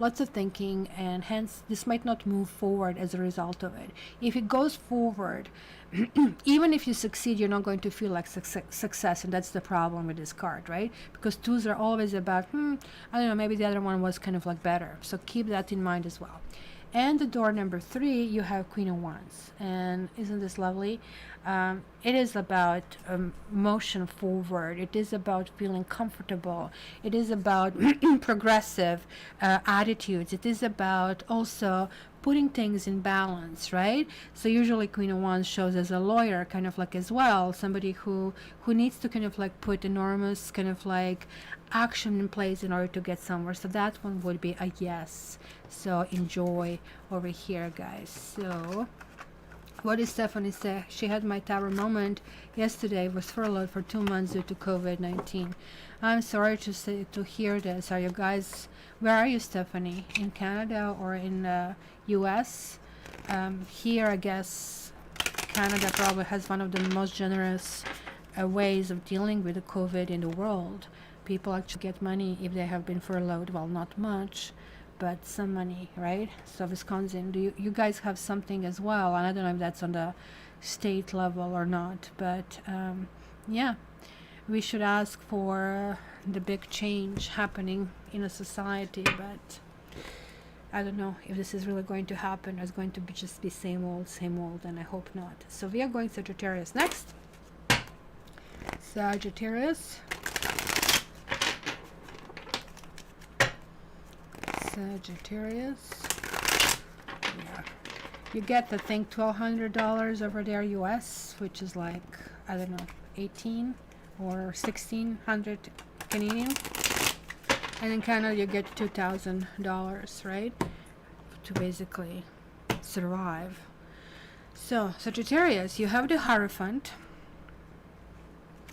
lots of thinking, and hence this might not move forward as a result of it. If it goes forward, even if you succeed, you're not going to feel like success, and that's the problem with this card, right? Because twos are always about, I don't know, maybe the other one was kind of like better. So keep that in mind as well. And the door number 3, you have Queen of Wands, and isn't this lovely? It is about motion forward. It is about feeling comfortable. It is about progressive attitudes. It is about also putting things in balance, right? So usually Queen of Wands shows as a lawyer, kind of like as well, somebody who needs to kind of like put enormous kind of like action in place in order to get somewhere. So that one would be a yes. So enjoy over here, guys. So what did Stephanie say? She had my tower moment yesterday, was furloughed for 2 months due to COVID-19. I'm sorry to hear this. Are you guys, where are you, Stephanie? In Canada or in the US? Here, I guess Canada probably has one of the most generous ways of dealing with the COVID in the world. People actually get money if they have been furloughed. Well, not much, but some money, right? So Wisconsin, do you guys have something as well? And I don't know if that's on the state level or not, but yeah, we should ask for the big change happening in a society, but I don't know if this is really going to happen, or it's going to be just be same old, and I hope not. So we are going Sagittarius next. Sagittarius. Sagittarius. Yeah. You get, I think, $1,200 over there US, which is like, I don't know, 18 or 1,600 Canadian. And in Canada you get $2,000, right? To basically survive. So Sagittarius, you have the Hierophant.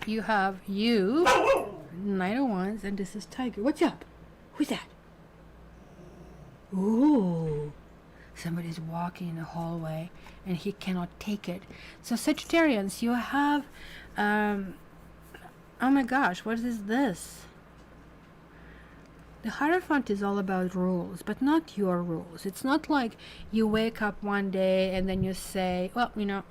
You have you, Knight of Wands, and this is Tiger. What's up? Who's that? Ooh, somebody's walking in the hallway and he cannot take it. So Sagittarians, you have oh my gosh, what is this? The Hierophant is all about rules, but not your rules. It's not like you wake up one day and then you say, well, you know,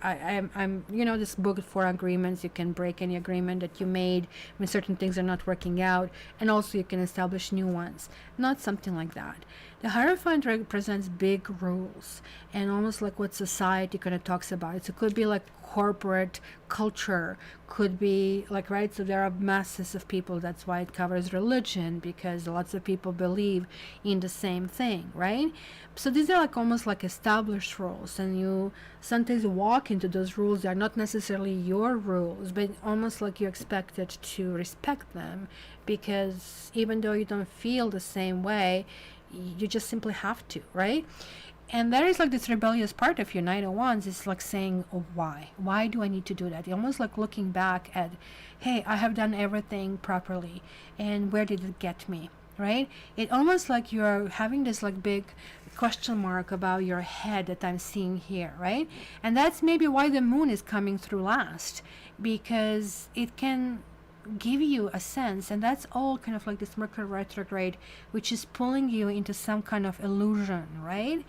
I'm you know, this book 4 agreements. You can break any agreement that you made when certain things are not working out, and also you can establish new ones. Not something like that. The Hierophant represents big rules, and almost like what society kind of talks about. So it could be like corporate culture, could be like, right, so there are masses of people. That's why it covers religion, because lots of people believe in the same thing, right? So these are like almost like established rules, and you sometimes walk into those rules. They are not necessarily your rules, but almost like you're expected to respect them, because even though you don't feel the same way, you just simply have to, right? And there is like this rebellious part of your Knight of Wands is like saying, oh, why do I need to do that? You're almost like looking back at, hey, I have done everything properly, and where did it get me, right? It almost like you're having this like big question mark about your head that I'm seeing here, right? And that's maybe why the moon is coming through last, because it can give you a sense, and that's all kind of like this Mercury retrograde, which is pulling you into some kind of illusion, right?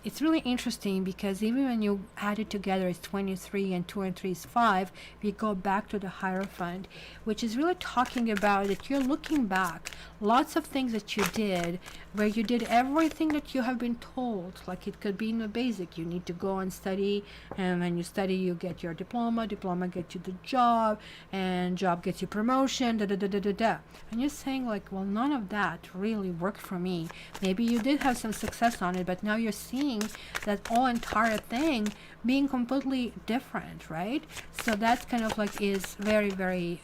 It's really interesting because even when you add it together, it's 23, and 2 and 3 is 5. We go back to the Hierophant, which is really talking about that you're looking back, lots of things that you did, where you did everything that you have been told. Like it could be in the basic, you need to go and study, and when you study, you get your diploma gets you the job, and job gets you promotion, And you're saying like, well, none of that really worked for me. Maybe you did have some success on it, but now you're seeing that whole entire thing being completely different, right? So that kind of like is very, very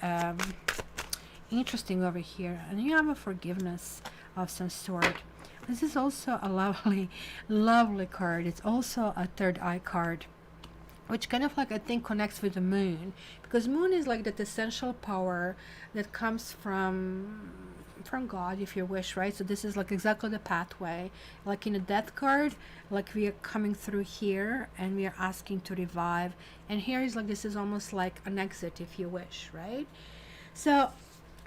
interesting over here. And you have a forgiveness of some sort. This is also a lovely, lovely card. It's also a third eye card, which kind of like I think connects with the moon, because moon is like that essential power that comes from from God if you wish, right? So this is like exactly the pathway. Like in a death card, like we are coming through here and we are asking to revive. And here is like, this is almost like an exit if you wish, right? So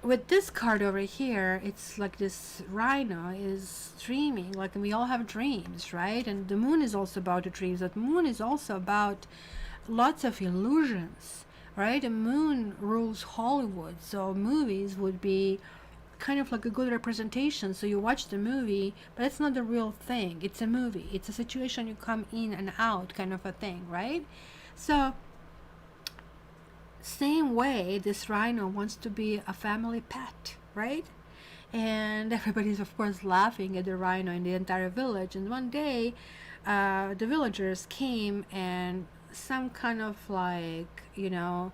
with this card over here, it's like this rhino is dreaming, like we all have dreams, right? And the moon is also about the dreams. But moon is also about lots of illusions, right? The moon rules Hollywood, so movies would be kind of like a good representation. So you watch the movie, but it's not the real thing. It's a movie. It's a situation you come in and out kind of a thing, right? So same way, this rhino wants to be a family pet, right? And everybody's of course laughing at the rhino in the entire village. And one day the villagers came and some kind of like, you know,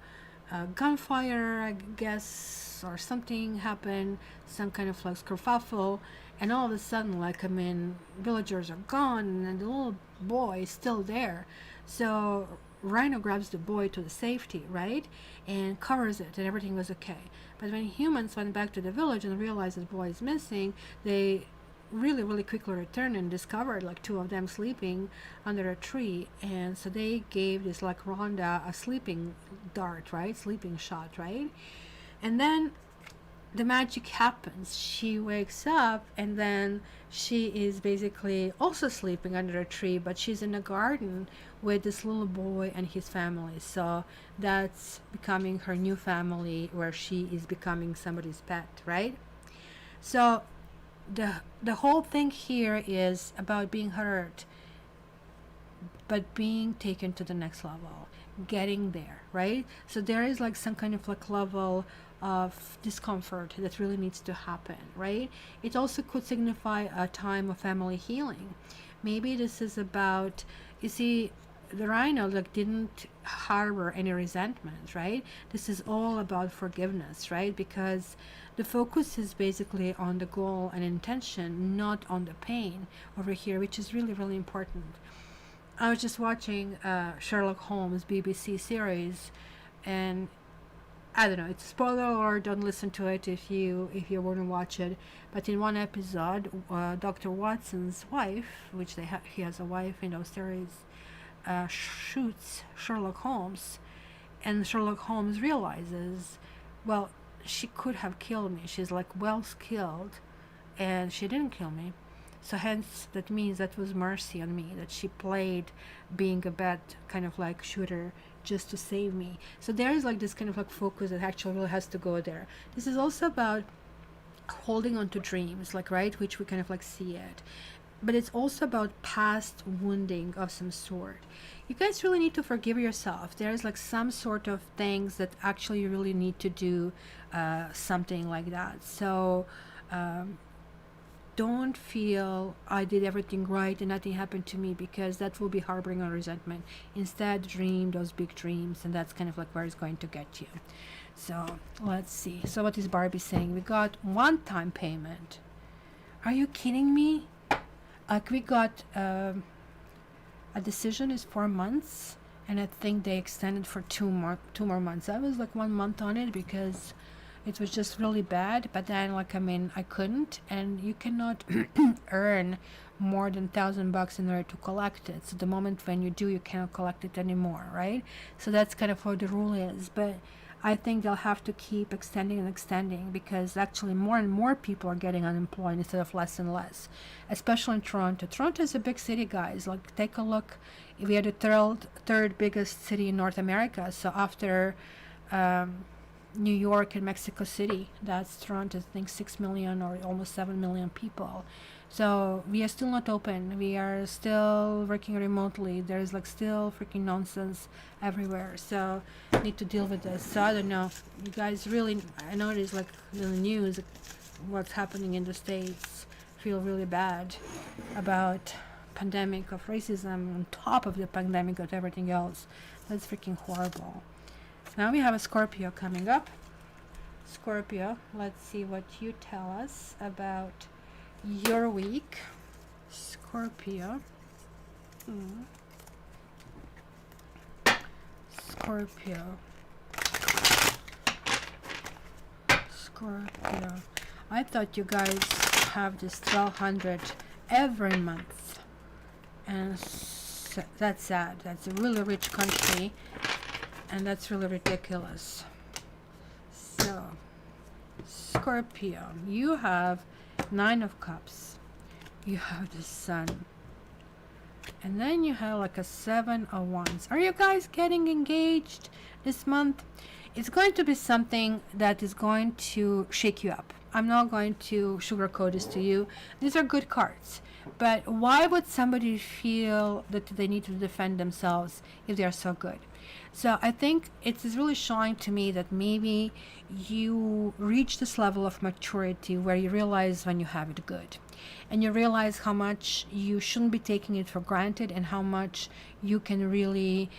gunfire, I guess, or something happened, some kind of like kerfuffle, and all of a sudden, like, I mean, villagers are gone and the little boy is still there. So Rhino grabs the boy to the safety, right, and covers it, and everything was okay. But when humans went back to the village and realized the boy is missing, they really quickly returned and discovered like two of them sleeping under a tree. And so they gave this like Rhonda a sleeping dart, right, sleeping shot, right? And then the magic happens. She wakes up and then she is basically also sleeping under a tree, but she's in a garden with this little boy and his family. So that's becoming her new family, where she is becoming somebody's pet, right? So the whole thing here is about being hurt, but being taken to the next level, getting there, right? So there is like some kind of like level of discomfort that really needs to happen, right? It also could signify a time of family healing. Maybe this is about, you see, the rhino like didn't harbor any resentment, right? This is all about forgiveness, right? Because the focus is basically on the goal and intention, not on the pain over here, which is really important. I was just watching Sherlock Holmes BBC series, and I don't know, it's a spoiler alert, don't listen to it if you want to watch it. But in one episode, Dr. Watson's wife, which he has a wife in those series, shoots Sherlock Holmes, and Sherlock Holmes realizes, well, she could have killed me. She's like well skilled, and she didn't kill me. So hence, that means that was mercy on me, that she played being a bad kind of like shooter just to save me. So there is like this kind of like focus that actually really has to go there. This is also about holding on to dreams, like, right, which we kind of like see it. But it's also about past wounding of some sort. You guys really need to forgive yourself. There's like some sort of things that actually you really need to do something like that. So don't feel I did everything right and nothing happened to me, because that will be harboring on resentment. Instead, dream those big dreams, and that's kind of like where it's going to get you. So let's see. So what is Barbie saying? We got one-time payment. Are you kidding me? Like, we got a decision is 4 months, and I think they extended for two more months. I was like 1 month on it because it was just really bad. But then, like, I mean, I couldn't, and you cannot earn more than $1,000 in order to collect it. So the moment when you do, you cannot collect it anymore, right? So that's kind of what the rule is. But I think they'll have to keep extending and extending, because actually more and more people are getting unemployed instead of less and less, especially in Toronto. Toronto is a big city, guys. Like, take a look. We are the third biggest city in North America. So after New York and Mexico City, that's Toronto. I think 6 million or almost 7 million people. So we are still not open. We are still working remotely. There's like still freaking nonsense everywhere. So need to deal with this. So I don't know. You guys really, I know it is like in the news what's happening in the States. Feel really bad about pandemic of racism on top of the pandemic of everything else. That's freaking horrible. Now we have a Scorpio coming up. Scorpio, let's see what you tell us about your week. Scorpio. Scorpio. I thought you guys have this 1200 every month, and that's sad. That's a really rich country, and that's really ridiculous. So Scorpio, you have 9 of Cups, you have the Sun, and then you have like a 7 of Wands. Are you guys getting engaged this month? It's going to be something that is going to shake you up. I'm not going to sugarcoat this to you. These are good cards. But why would somebody feel that they need to defend themselves if they are so good? So I think it is really showing to me that maybe you reach this level of maturity where you realize when you have it good. And you realize how much you shouldn't be taking it for granted, and how much you can really,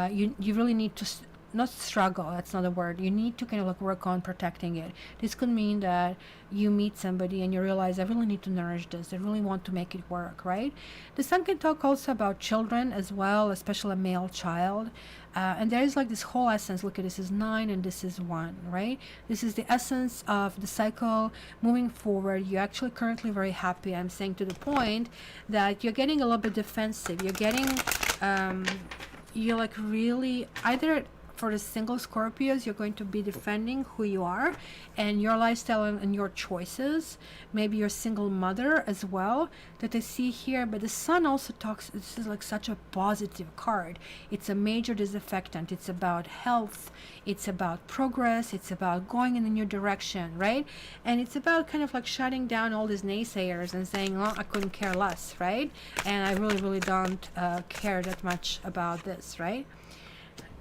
you really need to not struggle, that's not a word, you need to kind of like work on protecting it. This could mean that you meet somebody and you realize, I really need to nourish this, I really want to make it work, right? The Sun can talk also about children as well, especially a male child, and there is like this whole essence. Look at this is 9 and this is 1, right? This is the essence of the cycle moving forward. You're actually currently very happy. I'm saying to the point that you're getting a little bit defensive. You're getting you're like really either, for the single Scorpios, you're going to be defending who you are and your lifestyle and your choices. Maybe you're a single mother as well that I see here. But the Sun also talks, this is like such a positive card. It's a major disinfectant. It's about health. It's about progress. It's about going in a new direction, right? And it's about kind of like shutting down all these naysayers and saying, oh, I couldn't care less, right? And I really, really don't care that much about this, right?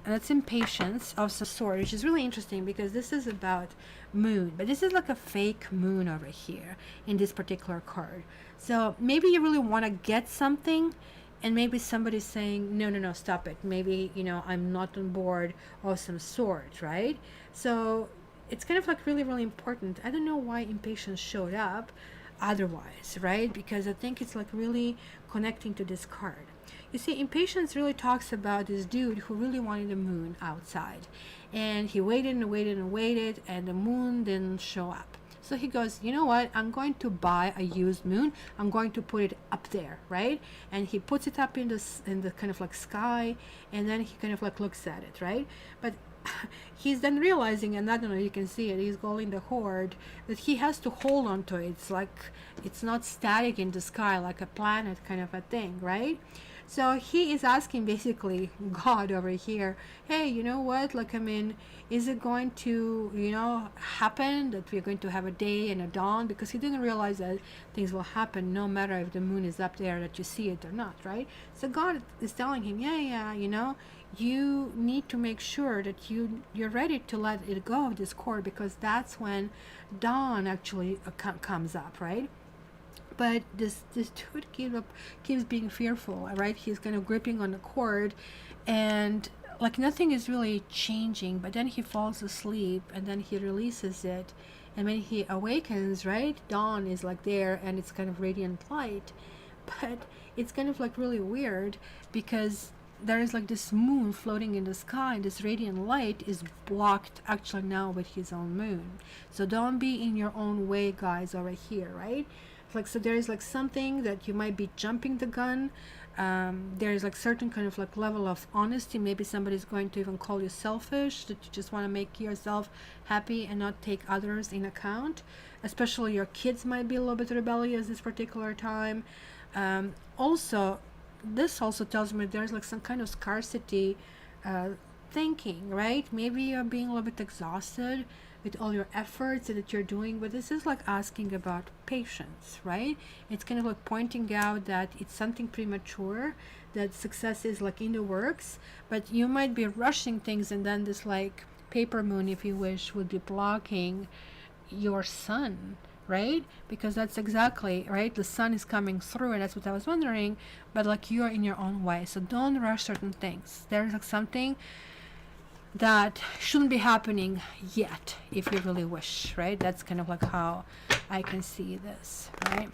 And that's impatience of some sort, which is really interesting because this is about moon, but this is like a fake moon over here in this particular card. So maybe you really want to get something, and maybe somebody's saying, no, no, no, stop it. Maybe, you know, I'm not on board of some sort, right? So it's kind of like really, really important. I don't know why impatience showed up otherwise, right? Because I think it's like really connecting to this card. You see, impatience really talks about this dude who really wanted the moon outside, and he waited and waited and waited, and the moon didn't show up. So he goes, you know what, I'm going to buy a used moon, I'm going to put it up there, right? And he puts it up in the kind of like sky, and then he kind of like looks at it, right? But he's then realizing, and I don't know, you can see it, he's holding the hoard, that he has to hold on to it. It's like it's not static in the sky like a planet kind of a thing, right? So he is asking basically God over here, hey, you know what, like, I mean, is it going to, you know, happen that we're going to have a day and a dawn? Because he didn't realize that things will happen no matter if the moon is up there, that you see it or not, right? So God is telling him, yeah, you know, you need to make sure that you're ready to let it go of this cord, because that's when dawn actually comes up, right? But this dude keeps being fearful, right? He's kind of gripping on the cord, and like nothing is really changing. But then he falls asleep, and then he releases it, and when he awakens, right, dawn is like there, and it's kind of radiant light. But it's kind of like really weird because there is like this moon floating in the sky, and this radiant light is blocked actually now with his own moon. So don't be in your own way, guys, over here, right? Like, so there is like something that you might be jumping the gun. There is like certain kind of like level of honesty. Maybe somebody's going to even call you selfish, that you just want to make yourself happy and not take others in account. Especially your kids might be a little bit rebellious this particular time. Also, this also tells me there's like some kind of scarcity thinking, right? Maybe you're being a little bit exhausted with all your efforts that you're doing, but this is like asking about patience, right? It's kind of like pointing out that it's something premature, that success is like in the works, but you might be rushing things, and then this like paper moon, if you wish, would be blocking your sun, right? Because that's exactly right, the sun is coming through, and that's what I was wondering. But like, you're in your own way, so don't rush certain things. There's like something that shouldn't be happening yet if you really wish, right? That's kind of like how I can see this, right?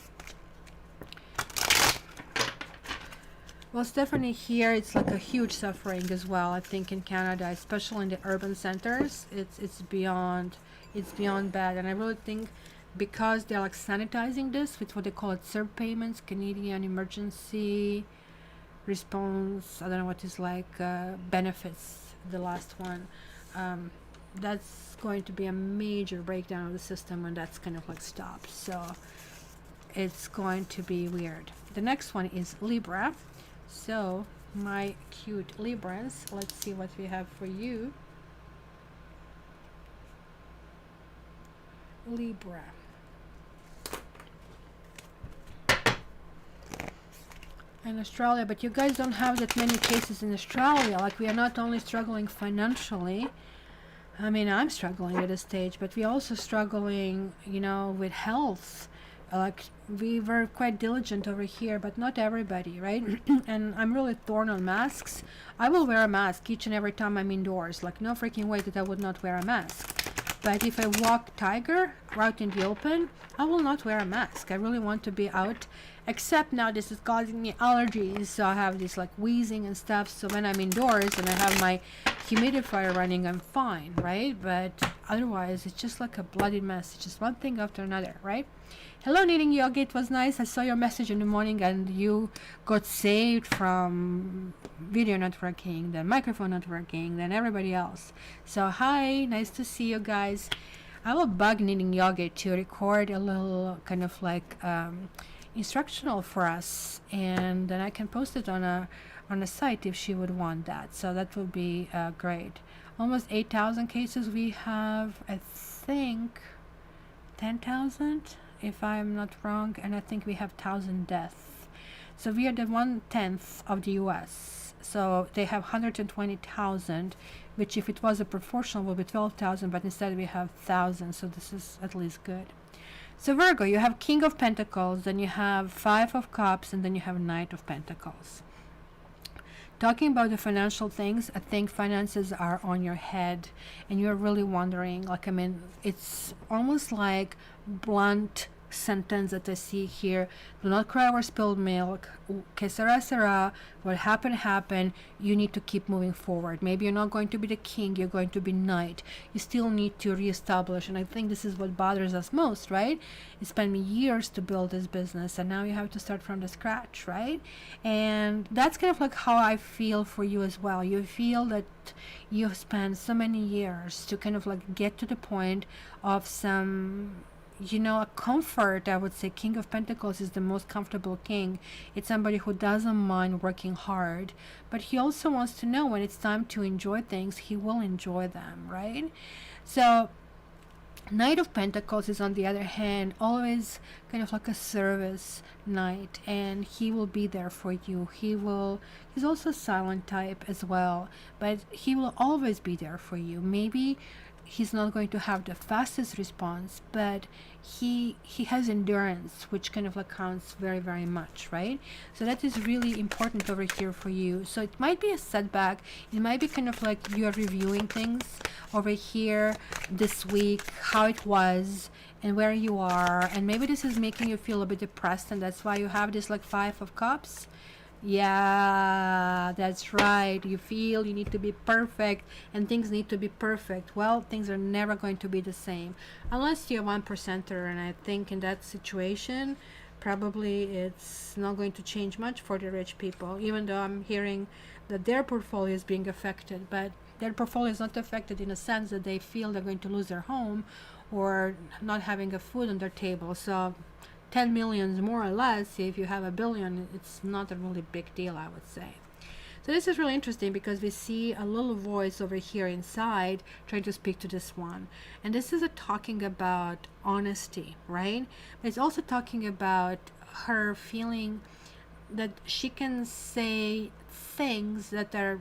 Well, Stephanie, here it's like a huge suffering as well. I think in Canada, especially in the urban centers, it's beyond bad. And I really think because they're like sanitizing this with what they call it CERB payments, Canadian Emergency Response, I don't know what is like, benefits, the last one. That's going to be a major breakdown of the system when that's kind of like stopped. So it's going to be weird. The next one is Libra. So my cute Libras, let's see what we have for you. Libra. In Australia, but you guys don't have that many cases in Australia. Like, we are not only struggling financially, I mean, I'm struggling at this stage, but we're also struggling, you know, with health. Like, we were quite diligent over here, but not everybody, right? And I'm really torn on masks. I will wear a mask each and every time I'm indoors. Like, no freaking way that I would not wear a mask. But if I walk tiger out in the open, I will not wear a mask. I really want to be out, except now this is causing me allergies, so I have this like wheezing and stuff. So when I'm indoors and I have my humidifier running, I'm fine, right? But otherwise it's just like a bloody mess. It's just one thing after another, right? Hello, Knitting Yogi. It was nice. I saw your message in the morning and you got saved from video not working, then microphone not working, then everybody else. So hi, nice to see you guys. I will bug Knitting Yogi to record a little kind of like instructional for us, and then I can post it on a site if she would want that. So that would be great. Almost 8,000 cases we have. I think 10,000 if I'm not wrong, and I think we have 1,000 deaths. So we are the 1/10 of the US. So they have 120,000, which if it was a proportional would be 12,000, but instead we have 1,000. So this is at least good. So Virgo, you have King of Pentacles, then you have Five of Cups, and then you have Knight of Pentacles. Talking about the financial things, I think finances are on your head and you're really wondering, like, I mean, it's almost like blunt sentence that I see here. Do not cry over spilled milk. Que sera, sera. What happened, happened. You need to keep moving forward. Maybe you're not going to be the king, you're going to be knight. You still need to reestablish, and I think this is what bothers us most, right? It spent me years to build this business, and now you have to start from the scratch, right? And that's kind of like how I feel for you as well. You feel that you've spent so many years to kind of like get to the point of some, you know, a comfort. I would say King of Pentacles is the most comfortable king. It's somebody who doesn't mind working hard, but he also wants to know when it's time to enjoy things, he will enjoy them, right? So Knight of Pentacles is, on the other hand, always kind of like a service knight, and he will be there for you. He's also a silent type as well, but he will always be there for you. Maybe he's not going to have the fastest response, but he has endurance, which kind of like counts very, very much, right? So that is really important over here for you. So it might be a setback. It might be kind of like you're reviewing things over here this week, how it was and where you are, and maybe this is making you feel a bit depressed, and that's why you have this like Five of Cups. Yeah, that's right. You feel you need to be perfect and things need to be perfect. Well, things are never going to be the same unless you're 1%er, and I think in that situation probably it's not going to change much for the rich people, even though I'm hearing that their portfolio is being affected. But their portfolio is not affected in a sense that they feel they're going to lose their home or not having a food on their table. So 10 millions more or less, if you have a billion, it's not a really big deal, I would say. So this is really interesting because we see a little voice over here inside trying to speak to this one, and this is talking about honesty, right? But it's also talking about her feeling that she can say things that are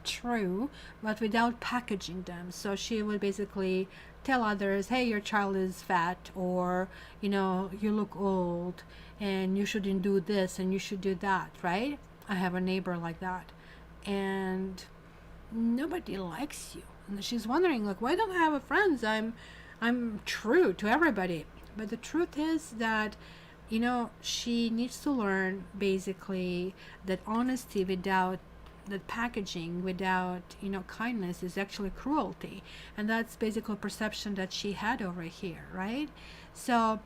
true but without packaging them. So she would basically tell others, hey, your child is fat, or, you know, you look old and you shouldn't do this and you should do that, right? I have a neighbor like that, and nobody likes you, and she's wondering, like, why don't I have a friends? I'm true to everybody. But the truth is that, you know, she needs to learn basically that honesty without that packaging without, you know, kindness is actually cruelty. And that's basically perception that she had over here, right? So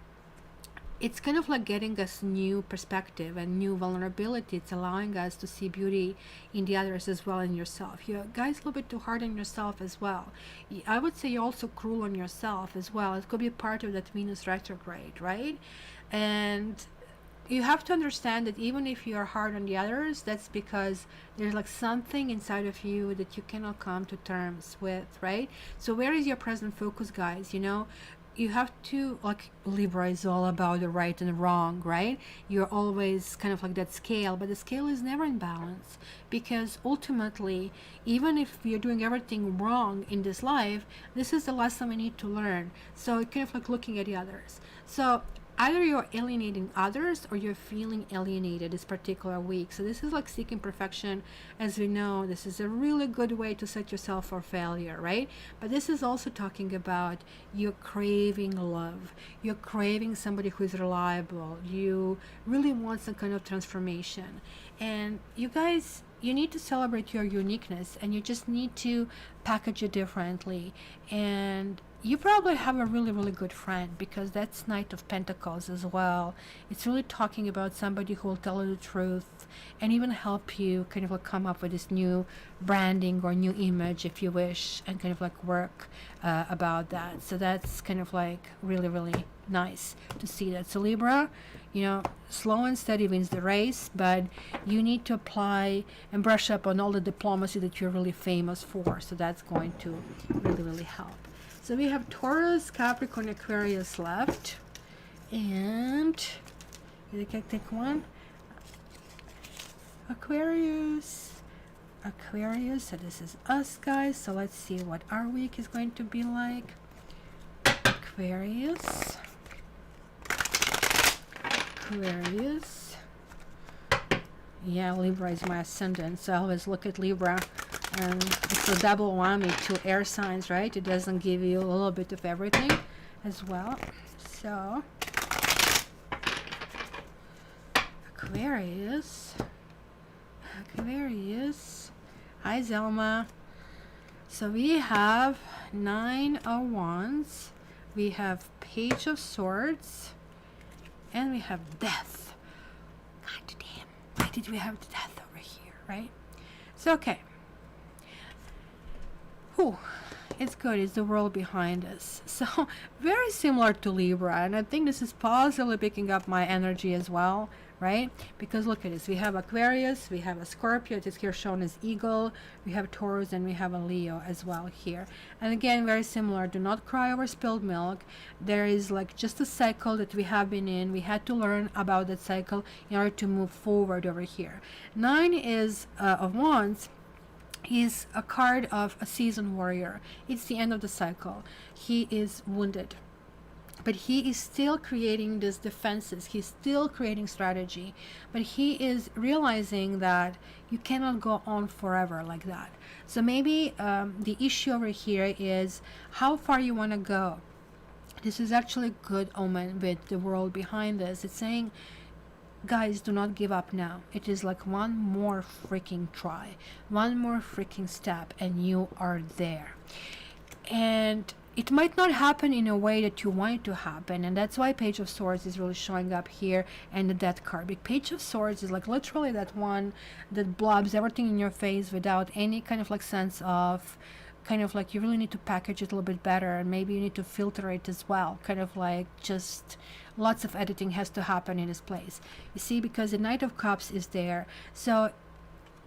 it's kind of like getting us new perspective and new vulnerability. It's allowing us to see beauty in the others as well, in yourself. You guys a little bit too hard on yourself as well. I would say you're also cruel on yourself as well. It could be part of that Venus retrograde, right? And you have to understand that even if you are hard on the others, that's because there's like something inside of you that you cannot come to terms with, right? So where is your present focus, guys? You know, you have to, like, Libra is all about the right and the wrong, right? You're always kind of like that scale, but the scale is never in balance, because ultimately, even if you're doing everything wrong in this life, this is the lesson we need to learn. So kind of like looking at the others. So either you're alienating others or you're feeling alienated this particular week. So this is like seeking perfection. As we know, this is a really good way to set yourself for failure, right? But this is also talking about you're craving love. You're craving somebody who is reliable. You really want some kind of transformation. And you guys, you need to celebrate your uniqueness, and you just need to package it differently. And you probably have a really, really good friend, because that's Knight of Pentacles as well. It's really talking about somebody who will tell you the truth and even help you kind of like come up with this new branding or new image, if you wish, and kind of like work about that. So that's kind of like really, really nice to see that. So Libra, you know, slow and steady wins the race, but you need to apply and brush up on all the diplomacy that you're really famous for. So that's going to really, really help. So we have Taurus, Capricorn, Aquarius left. And you can take one. Aquarius. Aquarius. So this is us, guys. So let's see what our week is going to be like. Aquarius. Aquarius. Yeah, Libra is my ascendant, so I always look at Libra. And it's a double whammy, 2 air signs, right? It doesn't give you a little bit of everything as well. So Aquarius. Aquarius. Hi, Zelma. So we have 9 of Wands. We have Page of Swords. And we have Death. God damn. Why did we have Death over here, right? So, okay. Whew, it's good. It's the world behind us. So very similar to Libra, and I think this is possibly picking up my energy as well, right? Because look at this. We have Aquarius, we have a Scorpio. It is here shown as Eagle. We have Taurus, and we have a Leo as well here. And again, very similar. Do not cry over spilled milk. There is like just a cycle that we have been in. We had to learn about that cycle in order to move forward over here. 9 is of Wands. Is a card of a seasoned warrior. It's the end of the cycle. He is wounded, but he is still creating these defenses. He's still creating strategy, but he is realizing that you cannot go on forever like that. So maybe the issue over here is how far you want to go. This is actually a good omen with the world behind this. It's saying, guys, do not give up now. It is like one more freaking try, one more freaking step, and you are there. And it might not happen in a way that you want it to happen, and that's why Page of Swords is really showing up here, and the Death card. Big Page of Swords is like literally that one that blobs everything in your face without any kind of like sense of kind of like you really need to package it a little bit better, and maybe you need to filter it as well, kind of like just lots of editing has to happen in this place, you see, because the Knight of Cups is there. So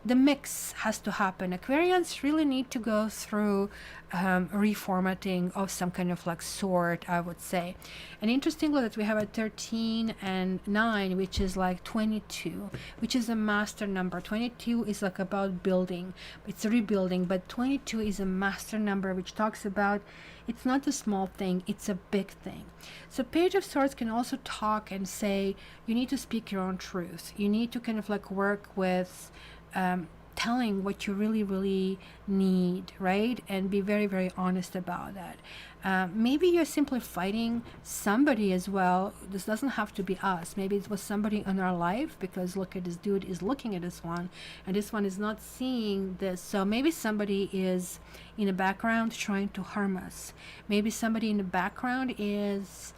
the mix has to happen. Aquarians really need to go through reformatting of some kind of like sort, I would say. And interestingly that we have a 13 and 9, which is like 22, which is a master number. 22 is like about building, it's rebuilding, but 22 is a master number, which talks about it's not a small thing, it's a big thing. So Page of Swords can also talk and say you need to speak your own truth. You need to kind of like work with telling what you really need, right? And be very, very honest about that. Maybe you're simply fighting somebody as well. This doesn't have to be us. Maybe it was somebody in our life, because look at this dude is looking at this one, and this one is not seeing this. So maybe somebody is in the background trying to harm us. Maybe somebody in the background is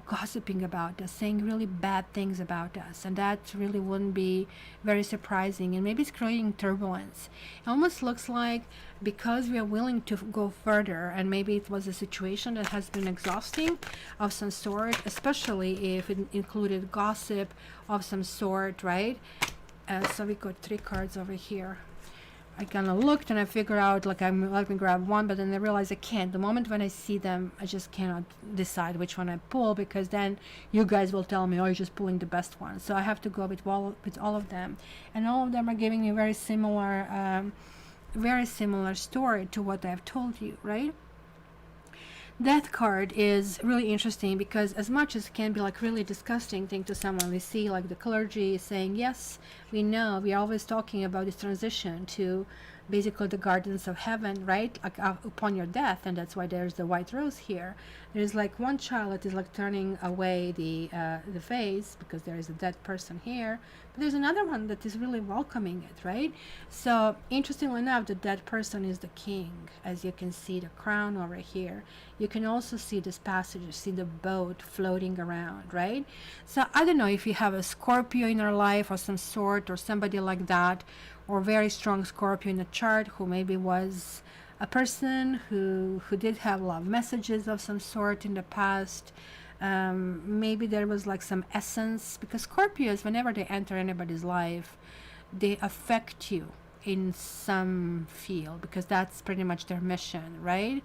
gossiping about us, saying really bad things about us, and that really wouldn't be very surprising, and maybe it's creating turbulence. It almost looks like, because we are willing to go further, and maybe it was a situation that has been exhausting of some sort, especially if it included gossip of some sort, right? So we got 3 cards over here. I kind of looked and I figured out, like, let me grab one, but then I realized I can't. The moment when I see them, I just cannot decide which one I pull, because then you guys will tell me, oh, you're just pulling the best one. So I have to go with all of them, and all of them are giving me very similar story to what I've told you, right? Death card is really interesting, because as much as it can be like really disgusting thing to someone, we see like the clergy saying, yes, we know, we're always talking about this transition to basically the gardens of heaven, right? Like upon your death, and that's why there's the white rose here. There's like one child that is like turning away the face, because there is a dead person here, but there's another one that is really welcoming it, right? So interestingly enough, the dead person is the king. As you can see, the crown over here. You can also see this passage, you see the boat floating around, right? So I don't know if you have a Scorpio in your life or some sort, or somebody like that, or very strong Scorpio in the chart, who maybe was a person who did have love messages of some sort in the past. Maybe there was like some essence, because Scorpios, whenever they enter anybody's life, they affect you in some field, because that's pretty much their mission, right?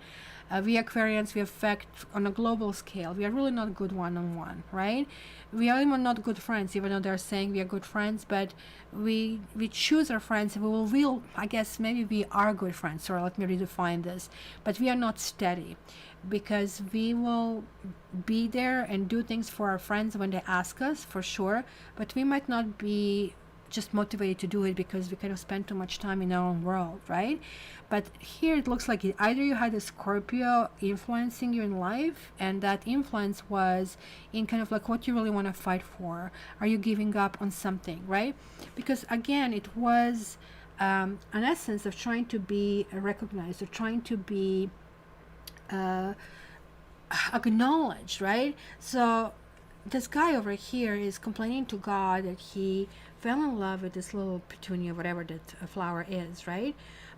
We Aquarians, we affect on a global scale. We are really not good one-on-one, right? We are even not good friends, even though they're saying we are good friends, but we choose our friends, and we'll I guess maybe we are good friends, or let me redefine this, but we are not steady, because we will be there and do things for our friends when they ask us, for sure, but we might not be just motivated to do it, because we kind of spend too much time in our own world, right? But here it looks like either you had a Scorpio influencing you in life, and that influence was in kind of like what you really want to fight for. Are you giving up on something, right? Because again, it was an essence of trying to be recognized, or trying to be acknowledged, right? So this guy over here is complaining to God that he fell in love with this little petunia, whatever that flower is, right?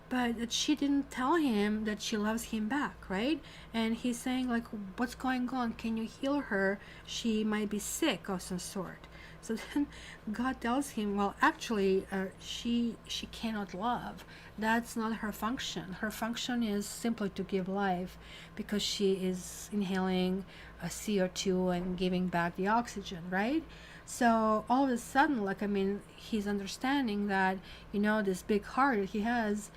But that she didn't tell him that she loves him back, right? And he's saying like, what's going on? Can you heal her? She might be sick of some sort. So then God tells him, well, actually, she cannot love. That's not her function. Her function is simply to give life, because she is inhaling CO2 and giving back the oxygen, right? So all of a sudden, like, I mean, he's understanding that, you know, this big heart that he has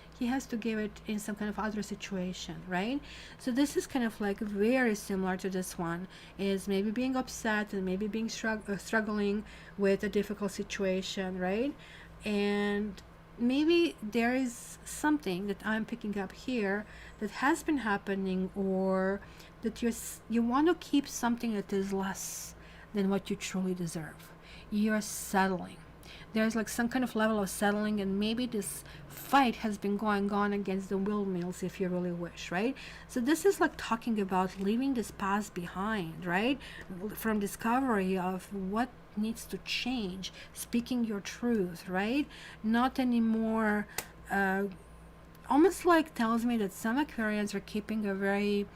to give it in some kind of other situation, right? So this is kind of like very similar to this one, is maybe being upset and maybe being struggling with a difficult situation, right? And maybe there is something that I'm picking up here that has been happening, or that you want to keep something that is less than what you truly deserve. You're settling. There's like some kind of level of settling, and maybe this fight has been going on against the windmills, if you really wish, right? So this is like talking about leaving this past behind, right? From discovery of what needs to change, speaking your truth, right? Not anymore. Almost like tells me that some Aquarians are keeping a very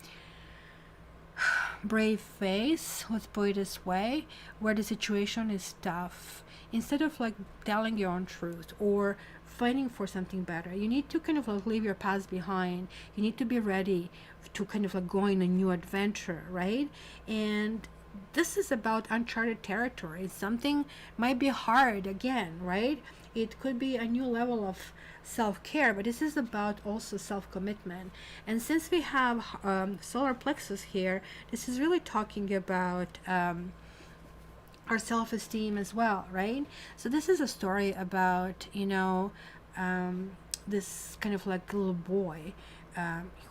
brave face, let's put it this way, where the situation is tough. Instead of like telling your own truth or fighting for something better, you need to kind of like leave your past behind. You need to be ready to kind of like go in a new adventure, right? And this is about uncharted territory. Something might be hard again, right? It could be a new level of self-care, but this is about also self-commitment. And since we have solar plexus here, this is really talking about our self-esteem as well, right? So this is a story about, you know, this kind of like little boy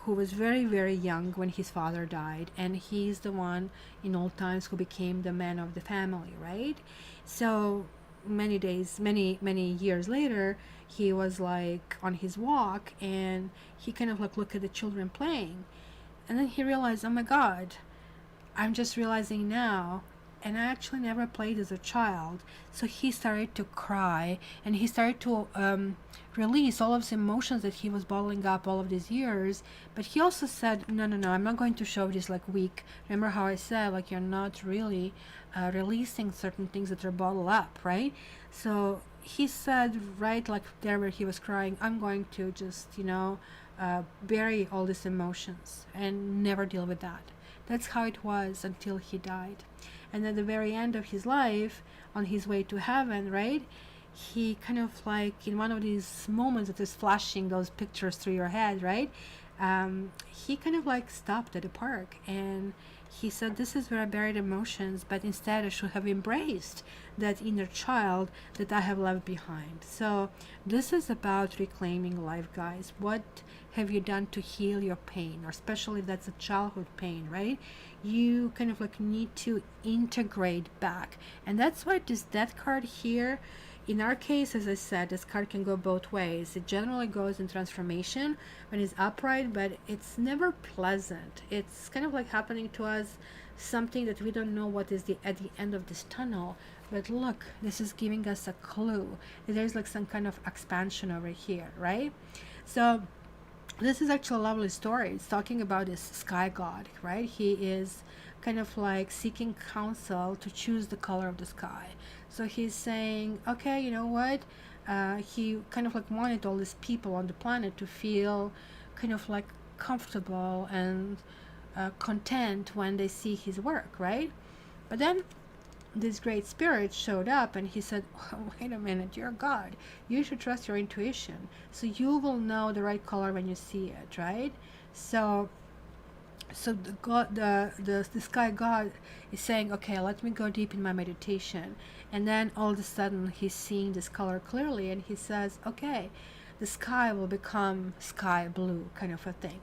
who was very, very young when his father died, and he's the one in old times who became the man of the family, right? So many years later, he was like on his walk, and he kind of like looked at the children playing, and then he realized, oh my God, I'm just realizing now, and I actually never played as a child. So he started to cry, and he started to release all of his emotions that he was bottling up all of these years. But he also said, no, no, no, I'm not going to show this like weak. Remember how I said, like, you're not really releasing certain things that are bottled up, right? So he said, right, like there where he was crying, I'm going to just, bury all these emotions and never deal with that. That's how it was until he died. And at the very end of his life, on his way to heaven, right, he kind of like, in one of these moments that is flashing those pictures through your head, right, he kind of like stopped at the park, and he said, this is where I buried emotions, but instead I should have embraced that inner child that I have left behind. So this is about reclaiming life, guys. What have you done to heal your pain, or especially if that's a childhood pain, right? You kind of like need to integrate back. And that's why this death card here, in our case, as I said, this card can go both ways. It generally goes in transformation when it's upright, but it's never pleasant. It's kind of like happening to us something that we don't know what is at the end of this tunnel. But look, this is giving us a clue that there's like some kind of expansion over here, right? So this is actually a lovely story. It's talking about this sky god, right? He is kind of like seeking counsel to choose the color of the sky. So he's saying, okay, you know what? He kind of like wanted all these people on the planet to feel kind of like comfortable and content when they see his work, right? But then this great spirit showed up, and he said, oh, wait a minute, you're God. You should trust your intuition. So you will know the right color when you see it, right? So the God, the sky God is saying, okay, let me go deep in my meditation. And then all of a sudden he's seeing this color clearly, and he says, okay, the sky will become sky blue, kind of a thing.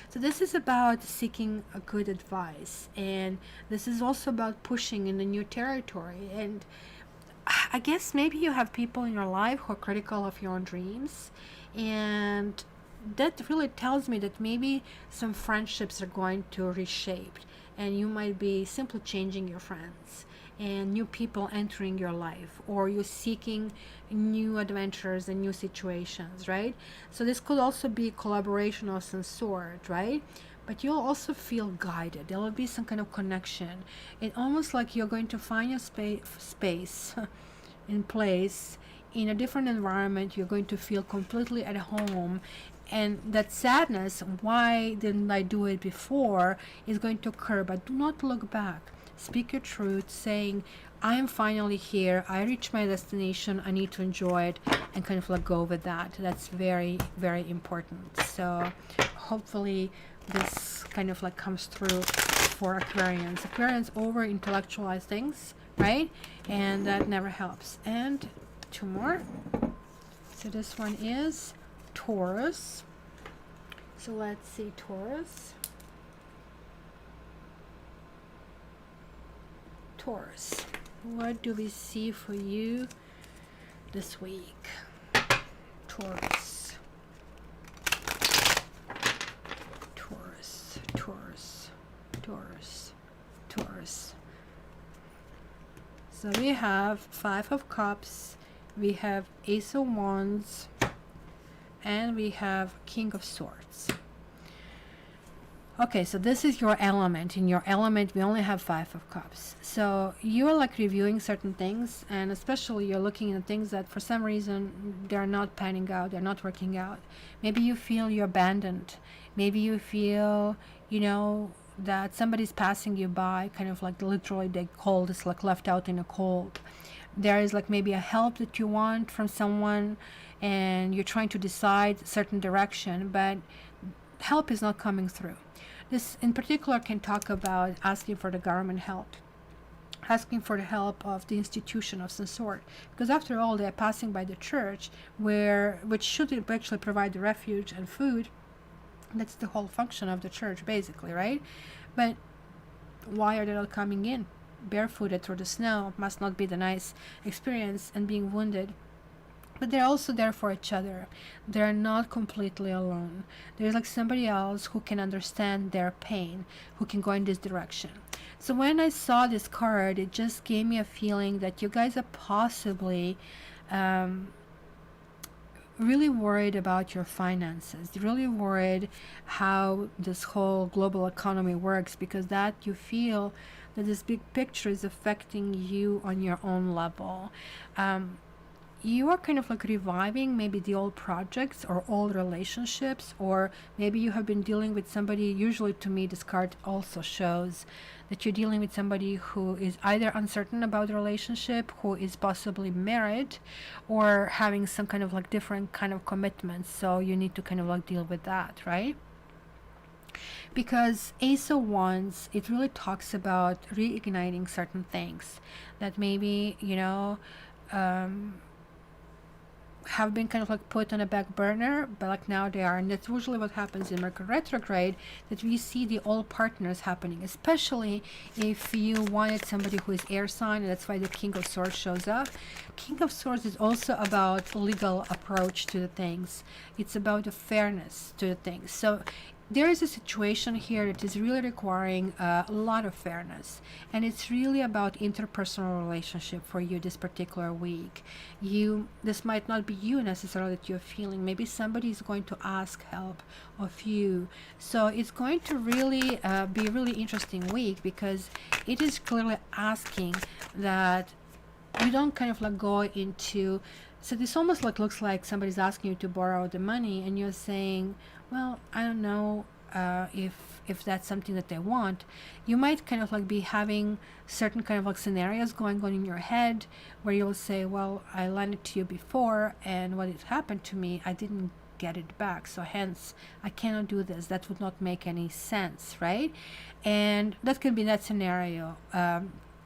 So this is about seeking a good advice, and this is also about pushing in a new territory. And I guess maybe you have people in your life who are critical of your own dreams, and that really tells me that maybe some friendships are going to reshape, and you might be simply changing your friends and new people entering your life, or you're seeking new adventures and new situations, right? So this could also be collaboration of some sort, right? But you'll also feel guided. There will be some kind of connection. It's almost like you're going to find your space in place in a different environment. You're going to feel completely at home, and that sadness, why didn't I do it before, is going to occur. But do not look back. Speak your truth, saying, I am finally here, I reached my destination, I need to enjoy it, and kind of let go with that. That's very, very important. So hopefully this kind of like comes through for Aquarians. Aquarians over intellectualize things, right? And that never helps. And two more. So this one is Taurus. So let's see, Taurus. Taurus, what do we see for you this week? Taurus. Taurus, Taurus, Taurus, Taurus. So we have Five of Cups, we have Ace of Wands, and we have King of Swords. Okay, so this is your element. In your element, we only have Five of Cups. So you're like reviewing certain things, and especially you're looking at things that for some reason they're not panning out, they're not working out. Maybe you feel you're abandoned. Maybe you feel, that somebody's passing you by, kind of like literally they cold, it's like left out in a cold. There is like maybe a help that you want from someone, and you're trying to decide certain direction, but help is not coming through. This in particular can talk about asking for the government help. asking for the help of the institution of some sort, because after all, they're passing by the church, which should actually provide the refuge and food. That's the whole function of the church, basically, right? But why are they not coming in barefooted through the snow? Must not be the nice experience, and being wounded. But they're also there for each other. They're not completely alone. There's like somebody else who can understand their pain, who can go in this direction. So when I saw this card, it just gave me a feeling that you guys are possibly really worried about your finances, really worried how this whole global economy works, because that you feel that this big picture is affecting you on your own level. You are kind of like reviving maybe the old projects or old relationships, or maybe you have been dealing with somebody. Usually to me this card also shows that you're dealing with somebody who is either uncertain about the relationship, who is possibly married, or having some kind of like different kind of commitments. So you need to kind of like deal with that, right? Because Ace of Wands, it really talks about reigniting certain things that maybe, you know, have been kind of like put on a back burner, but like now they are. And that's usually what happens in Mercury retrograde, that we see the old partners happening, especially if you wanted somebody who is air sign, and that's why the King of Swords shows up. King of Swords is also about legal approach to the things. It's about the fairness to the things. So there is a situation here that is really requiring a lot of fairness, and it's really about interpersonal relationship for you this particular week. This might not be you necessarily that you're feeling. Maybe somebody is going to ask help of you. So it's going to really be a really interesting week, because it is clearly asking that you don't kind of like go into. So this almost like looks like somebody's asking you to borrow the money, and you're saying, well, I don't know if that's something that they want. You might kind of like be having certain kind of like scenarios going on in your head, where you'll say, well, I lent it to you before, and what had happened to me, I didn't get it back, so hence I cannot do this. That would not make any sense, right? And that can be that scenario.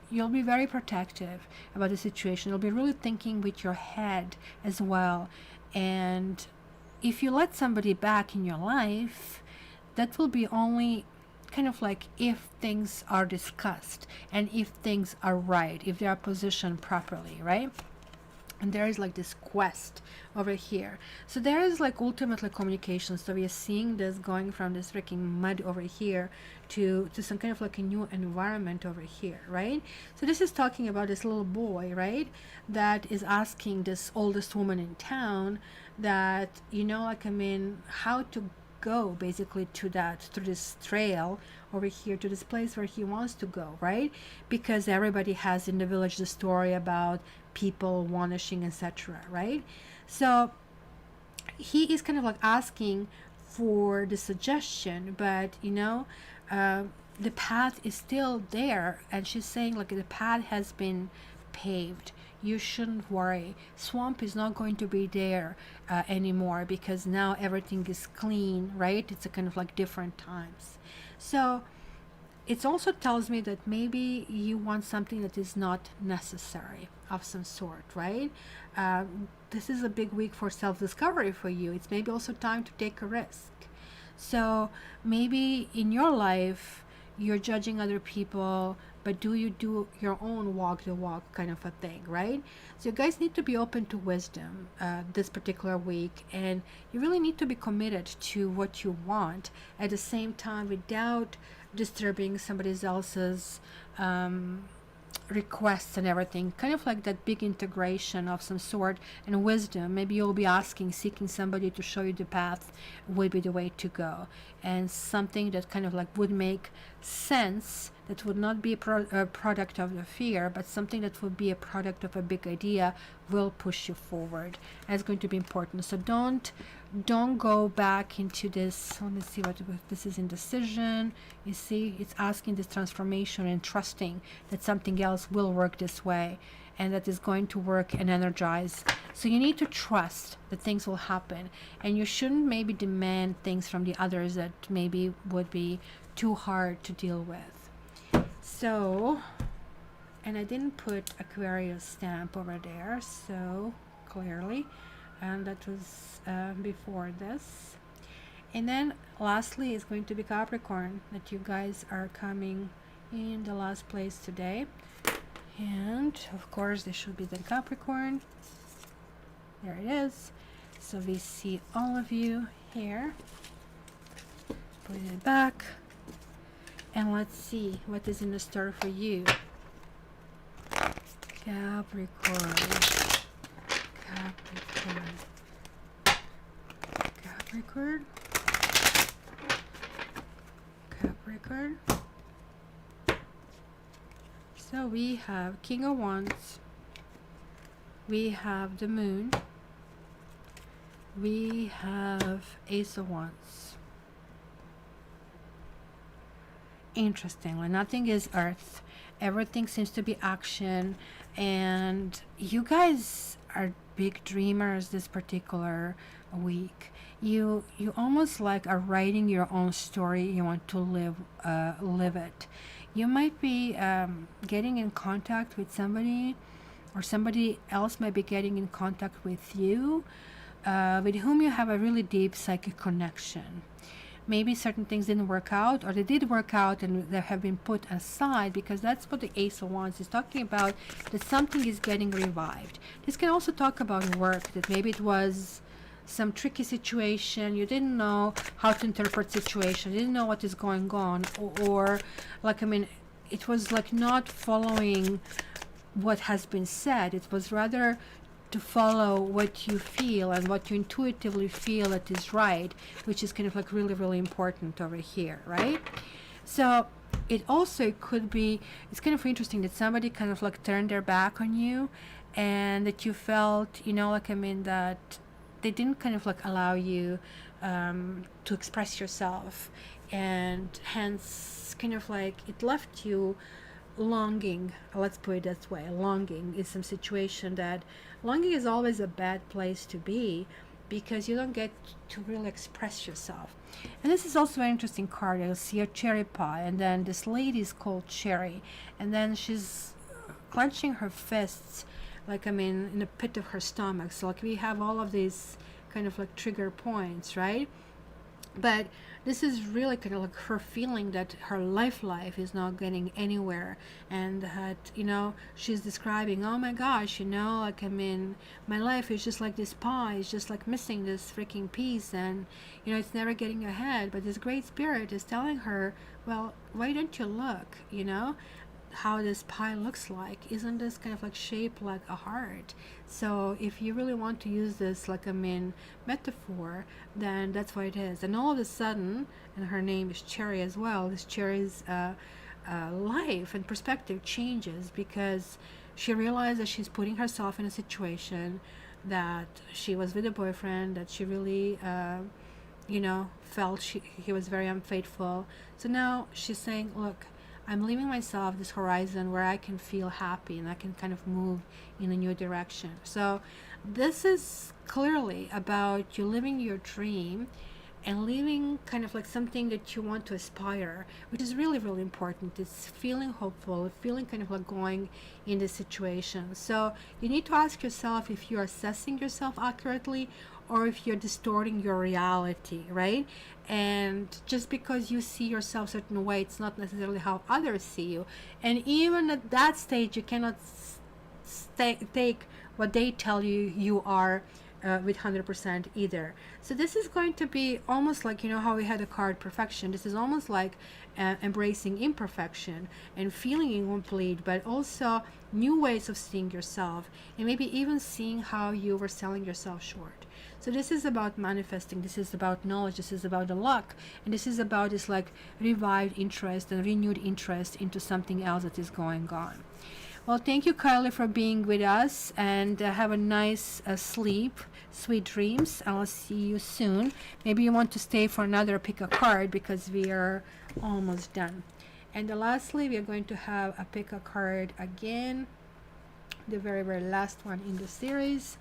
You'll be very protective about the situation. You'll be really thinking with your head as well. And if you let somebody back in your life, that will be only kind of like if things are discussed and if things are right, if they are positioned properly, right? And there is like this quest over here. So there is like ultimately communication. So we are seeing this going from this freaking mud over here to some kind of like a new environment over here, right? So this is talking about this little boy, right, that is asking this oldest woman in town that, you know, like, I mean, how to go basically through this trail over here to this place where he wants to go, right? Because everybody has in the village the story about people vanishing, etc., right? So he is kind of like asking for the suggestion, but you know, the path is still there, and she's saying like the path has been paved. You shouldn't worry. Swamp is not going to be there anymore, because now everything is clean, right? It's a kind of like different times. So it also tells me that maybe you want something that is not necessary of some sort, right? This is a big week for self-discovery for you. It's maybe also time to take a risk. So maybe in your life you're judging other people, but do you do your own walk the walk kind of a thing, right? So you guys need to be open to wisdom this particular week, and you really need to be committed to what you want at the same time without disturbing somebody else's requests and everything. Kind of like that big integration of some sort, and wisdom. Maybe you'll be seeking somebody to show you the path would be the way to go, and something that kind of like would make sense, that would not be a product of the fear, but something that would be a product of a big idea, will push you forward. And it's going to be important. So don't go back into this. Let me see what this is. Indecision. You see, it's asking this transformation and trusting that something else will work this way, and that is going to work and energize. So you need to trust that things will happen, and you shouldn't maybe demand things from the others that maybe would be too hard to deal with. So And I didn't put Aquarius stamp over there, so clearly, and that was before this. And then lastly is going to be Capricorn, that you guys are coming in the last place today. And of course this should be the Capricorn. There it is. So we see all of you here. Put it back. And let's see what is in the store for you. Capricorn. Capricorn. Capricorn. Capricorn. So we have King of Wands. We have the Moon. We have Ace of Wands. Interestingly, nothing is Earth. Everything seems to be action, and you guys are big dreamers this particular week. You almost like are writing your own story. You want to live it. You might be getting in contact with somebody, or somebody else might be getting in contact with you, with whom you have a really deep psychic connection. Maybe certain things didn't work out, or they did work out and they have been put aside, because that's what the Ace of Wands is talking about, that something is getting revived. This can also talk about work, that maybe it was some tricky situation, you didn't know how to interpret situation, you didn't know what is going on, or like, I mean, it was like not following what has been said. It was rather to follow what you feel and what you intuitively feel that is right, which is kind of like really, really important over here, right? So it also could be, it's kind of interesting that somebody kind of like turned their back on you, and that you felt, you know, like, I mean, that they didn't kind of like allow you to express yourself, and hence kind of like it left you longing. Let's put it that way. Longing is some situation that longing is always a bad place to be, because you don't get to really express yourself. And this is also an interesting card. You'll see a cherry pie, and then this lady is called Cherry, and then she's clenching her fists, like, I mean, in the pit of her stomach. So like we have all of these kind of like trigger points, right? But this is really kind of like her feeling that her life is not getting anywhere, and that, you know, she's describing, oh my gosh, you know, like, I mean, my life is just like this pie, it's just like missing this freaking piece, and, you know, it's never getting ahead. But this great spirit is telling her, well, why don't you look, you know, how this pie looks like? Isn't this kind of like shaped like a heart? So if you really want to use this, like, I mean, metaphor, then that's what it is. And all of a sudden, and her name is Cherry as well, this Cherry's life and perspective changes, because she realized that she's putting herself in a situation that she was with a boyfriend that she really you know, felt he was very unfaithful. So now she's saying, look, I'm leaving myself this horizon where I can feel happy and I can kind of move in a new direction. So this is clearly about you living your dream and living kind of like something that you want to aspire, which is really, really important. It's feeling hopeful, feeling kind of like going in this situation. So you need to ask yourself if you're assessing yourself accurately, or if you're distorting your reality, right? And just because you see yourself a certain way, it's not necessarily how others see you. And even at that stage, you cannot take what they tell you you are with 100% either. So this is going to be almost like, you know how we had a card perfection, this is almost like embracing imperfection and feeling incomplete, but also new ways of seeing yourself, and maybe even seeing how you were selling yourself short. So this is about manifesting, this is about knowledge, this is about the luck, and this is about this like revived interest and renewed interest into something else that is going on. Well, thank you, Kylie, for being with us, and have a nice sleep, sweet dreams. I'll see you soon. Maybe you want to stay for another pick a card, because we are almost done. And lastly, we are going to have a pick a card again, the very, very last one in the series.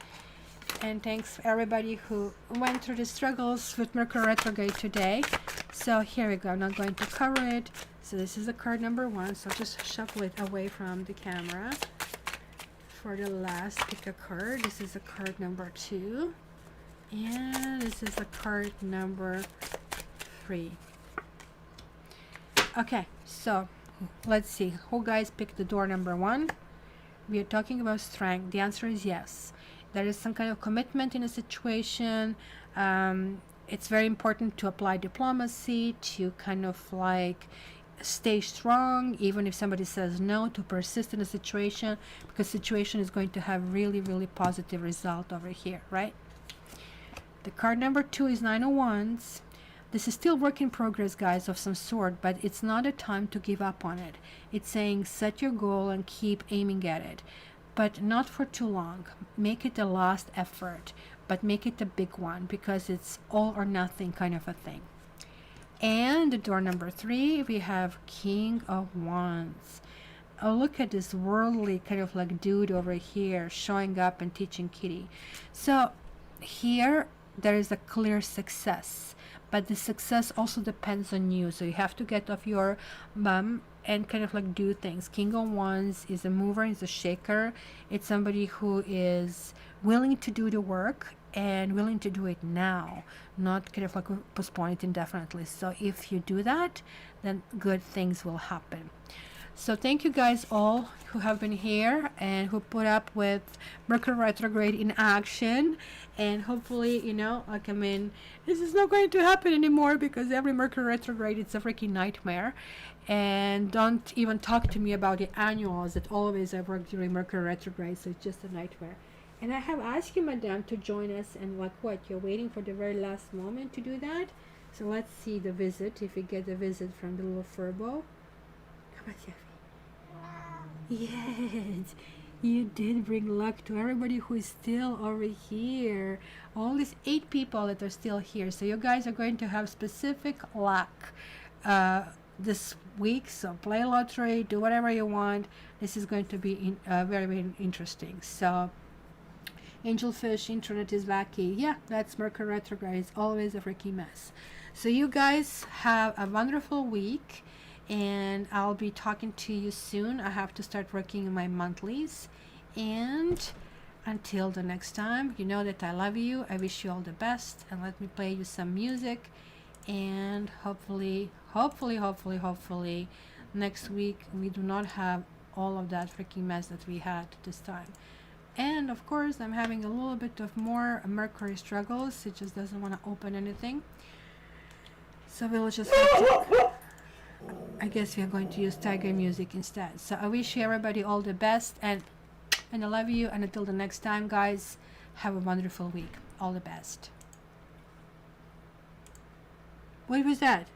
And thanks for everybody who went through the struggles with Mercury retrograde today. So here we go. I'm not going to cover it. So this is the card number 1. So I'll just shuffle it away from the camera. For the last, pick a card. This is the card number 2. And this is the card number 3. Okay, so let's see. Who guys picked the door number 1? We are talking about strength. The answer is yes. There is some kind of commitment in a situation. It's very important to apply diplomacy, to kind of like stay strong, even if somebody says no, to persist in a situation, because situation is going to have really, really positive result over here, right? The card number 2 is 9 of Wands. This is still work in progress, guys, of some sort, but it's not a time to give up on it. It's saying set your goal and keep aiming at it, but not for too long. Make it a last effort, but make it a big one, because it's all or nothing kind of a thing. And the door number 3, we have King of Wands. Oh, look at this worldly kind of like dude over here showing up and teaching Kitty. So here there is a clear success, but the success also depends on you. So you have to get off your bum and kind of like do things. King of Wands is a mover, is a shaker. It's somebody who is willing to do the work and willing to do it now, not kind of like postpone it indefinitely. So if you do that, then good things will happen. So thank you guys all who have been here and who put up with Mercury retrograde in action. And hopefully, you know, like, I mean, this is not going to happen anymore, because every Mercury retrograde, it's a freaking nightmare. And don't even talk to me about the annuals that always I work during Mercury retrograde, so it's just a nightmare. And I have asked you, madam, to join us, and like what? You're waiting for the very last moment to do that? So let's see the visit, if we get the visit from the little furbo. Come on, Sapphie. Yes, you did bring luck to everybody who is still over here. All these 8 people that are still here. So you guys are going to have specific luck this week. So play lottery, do whatever you want. This is going to be very, very interesting. So Angelfish, internet is wacky. Yeah, that's Mercury retrograde. It's always a freaking mess. So you guys have a wonderful week, and I'll be talking to you soon. I have to start working on my monthlies. And until the next time, you know that I love you. I wish you all the best, and let me play you some music. And hopefully next week we do not have all of that freaking mess that we had this time. And of course, I'm having a little bit of more Mercury struggles. It just doesn't want to open anything. So we'll just have to, I guess we are going to use tiger music instead. So I wish you everybody all the best, and I love you. And until the next time, guys, have a wonderful week. All the best. What was that?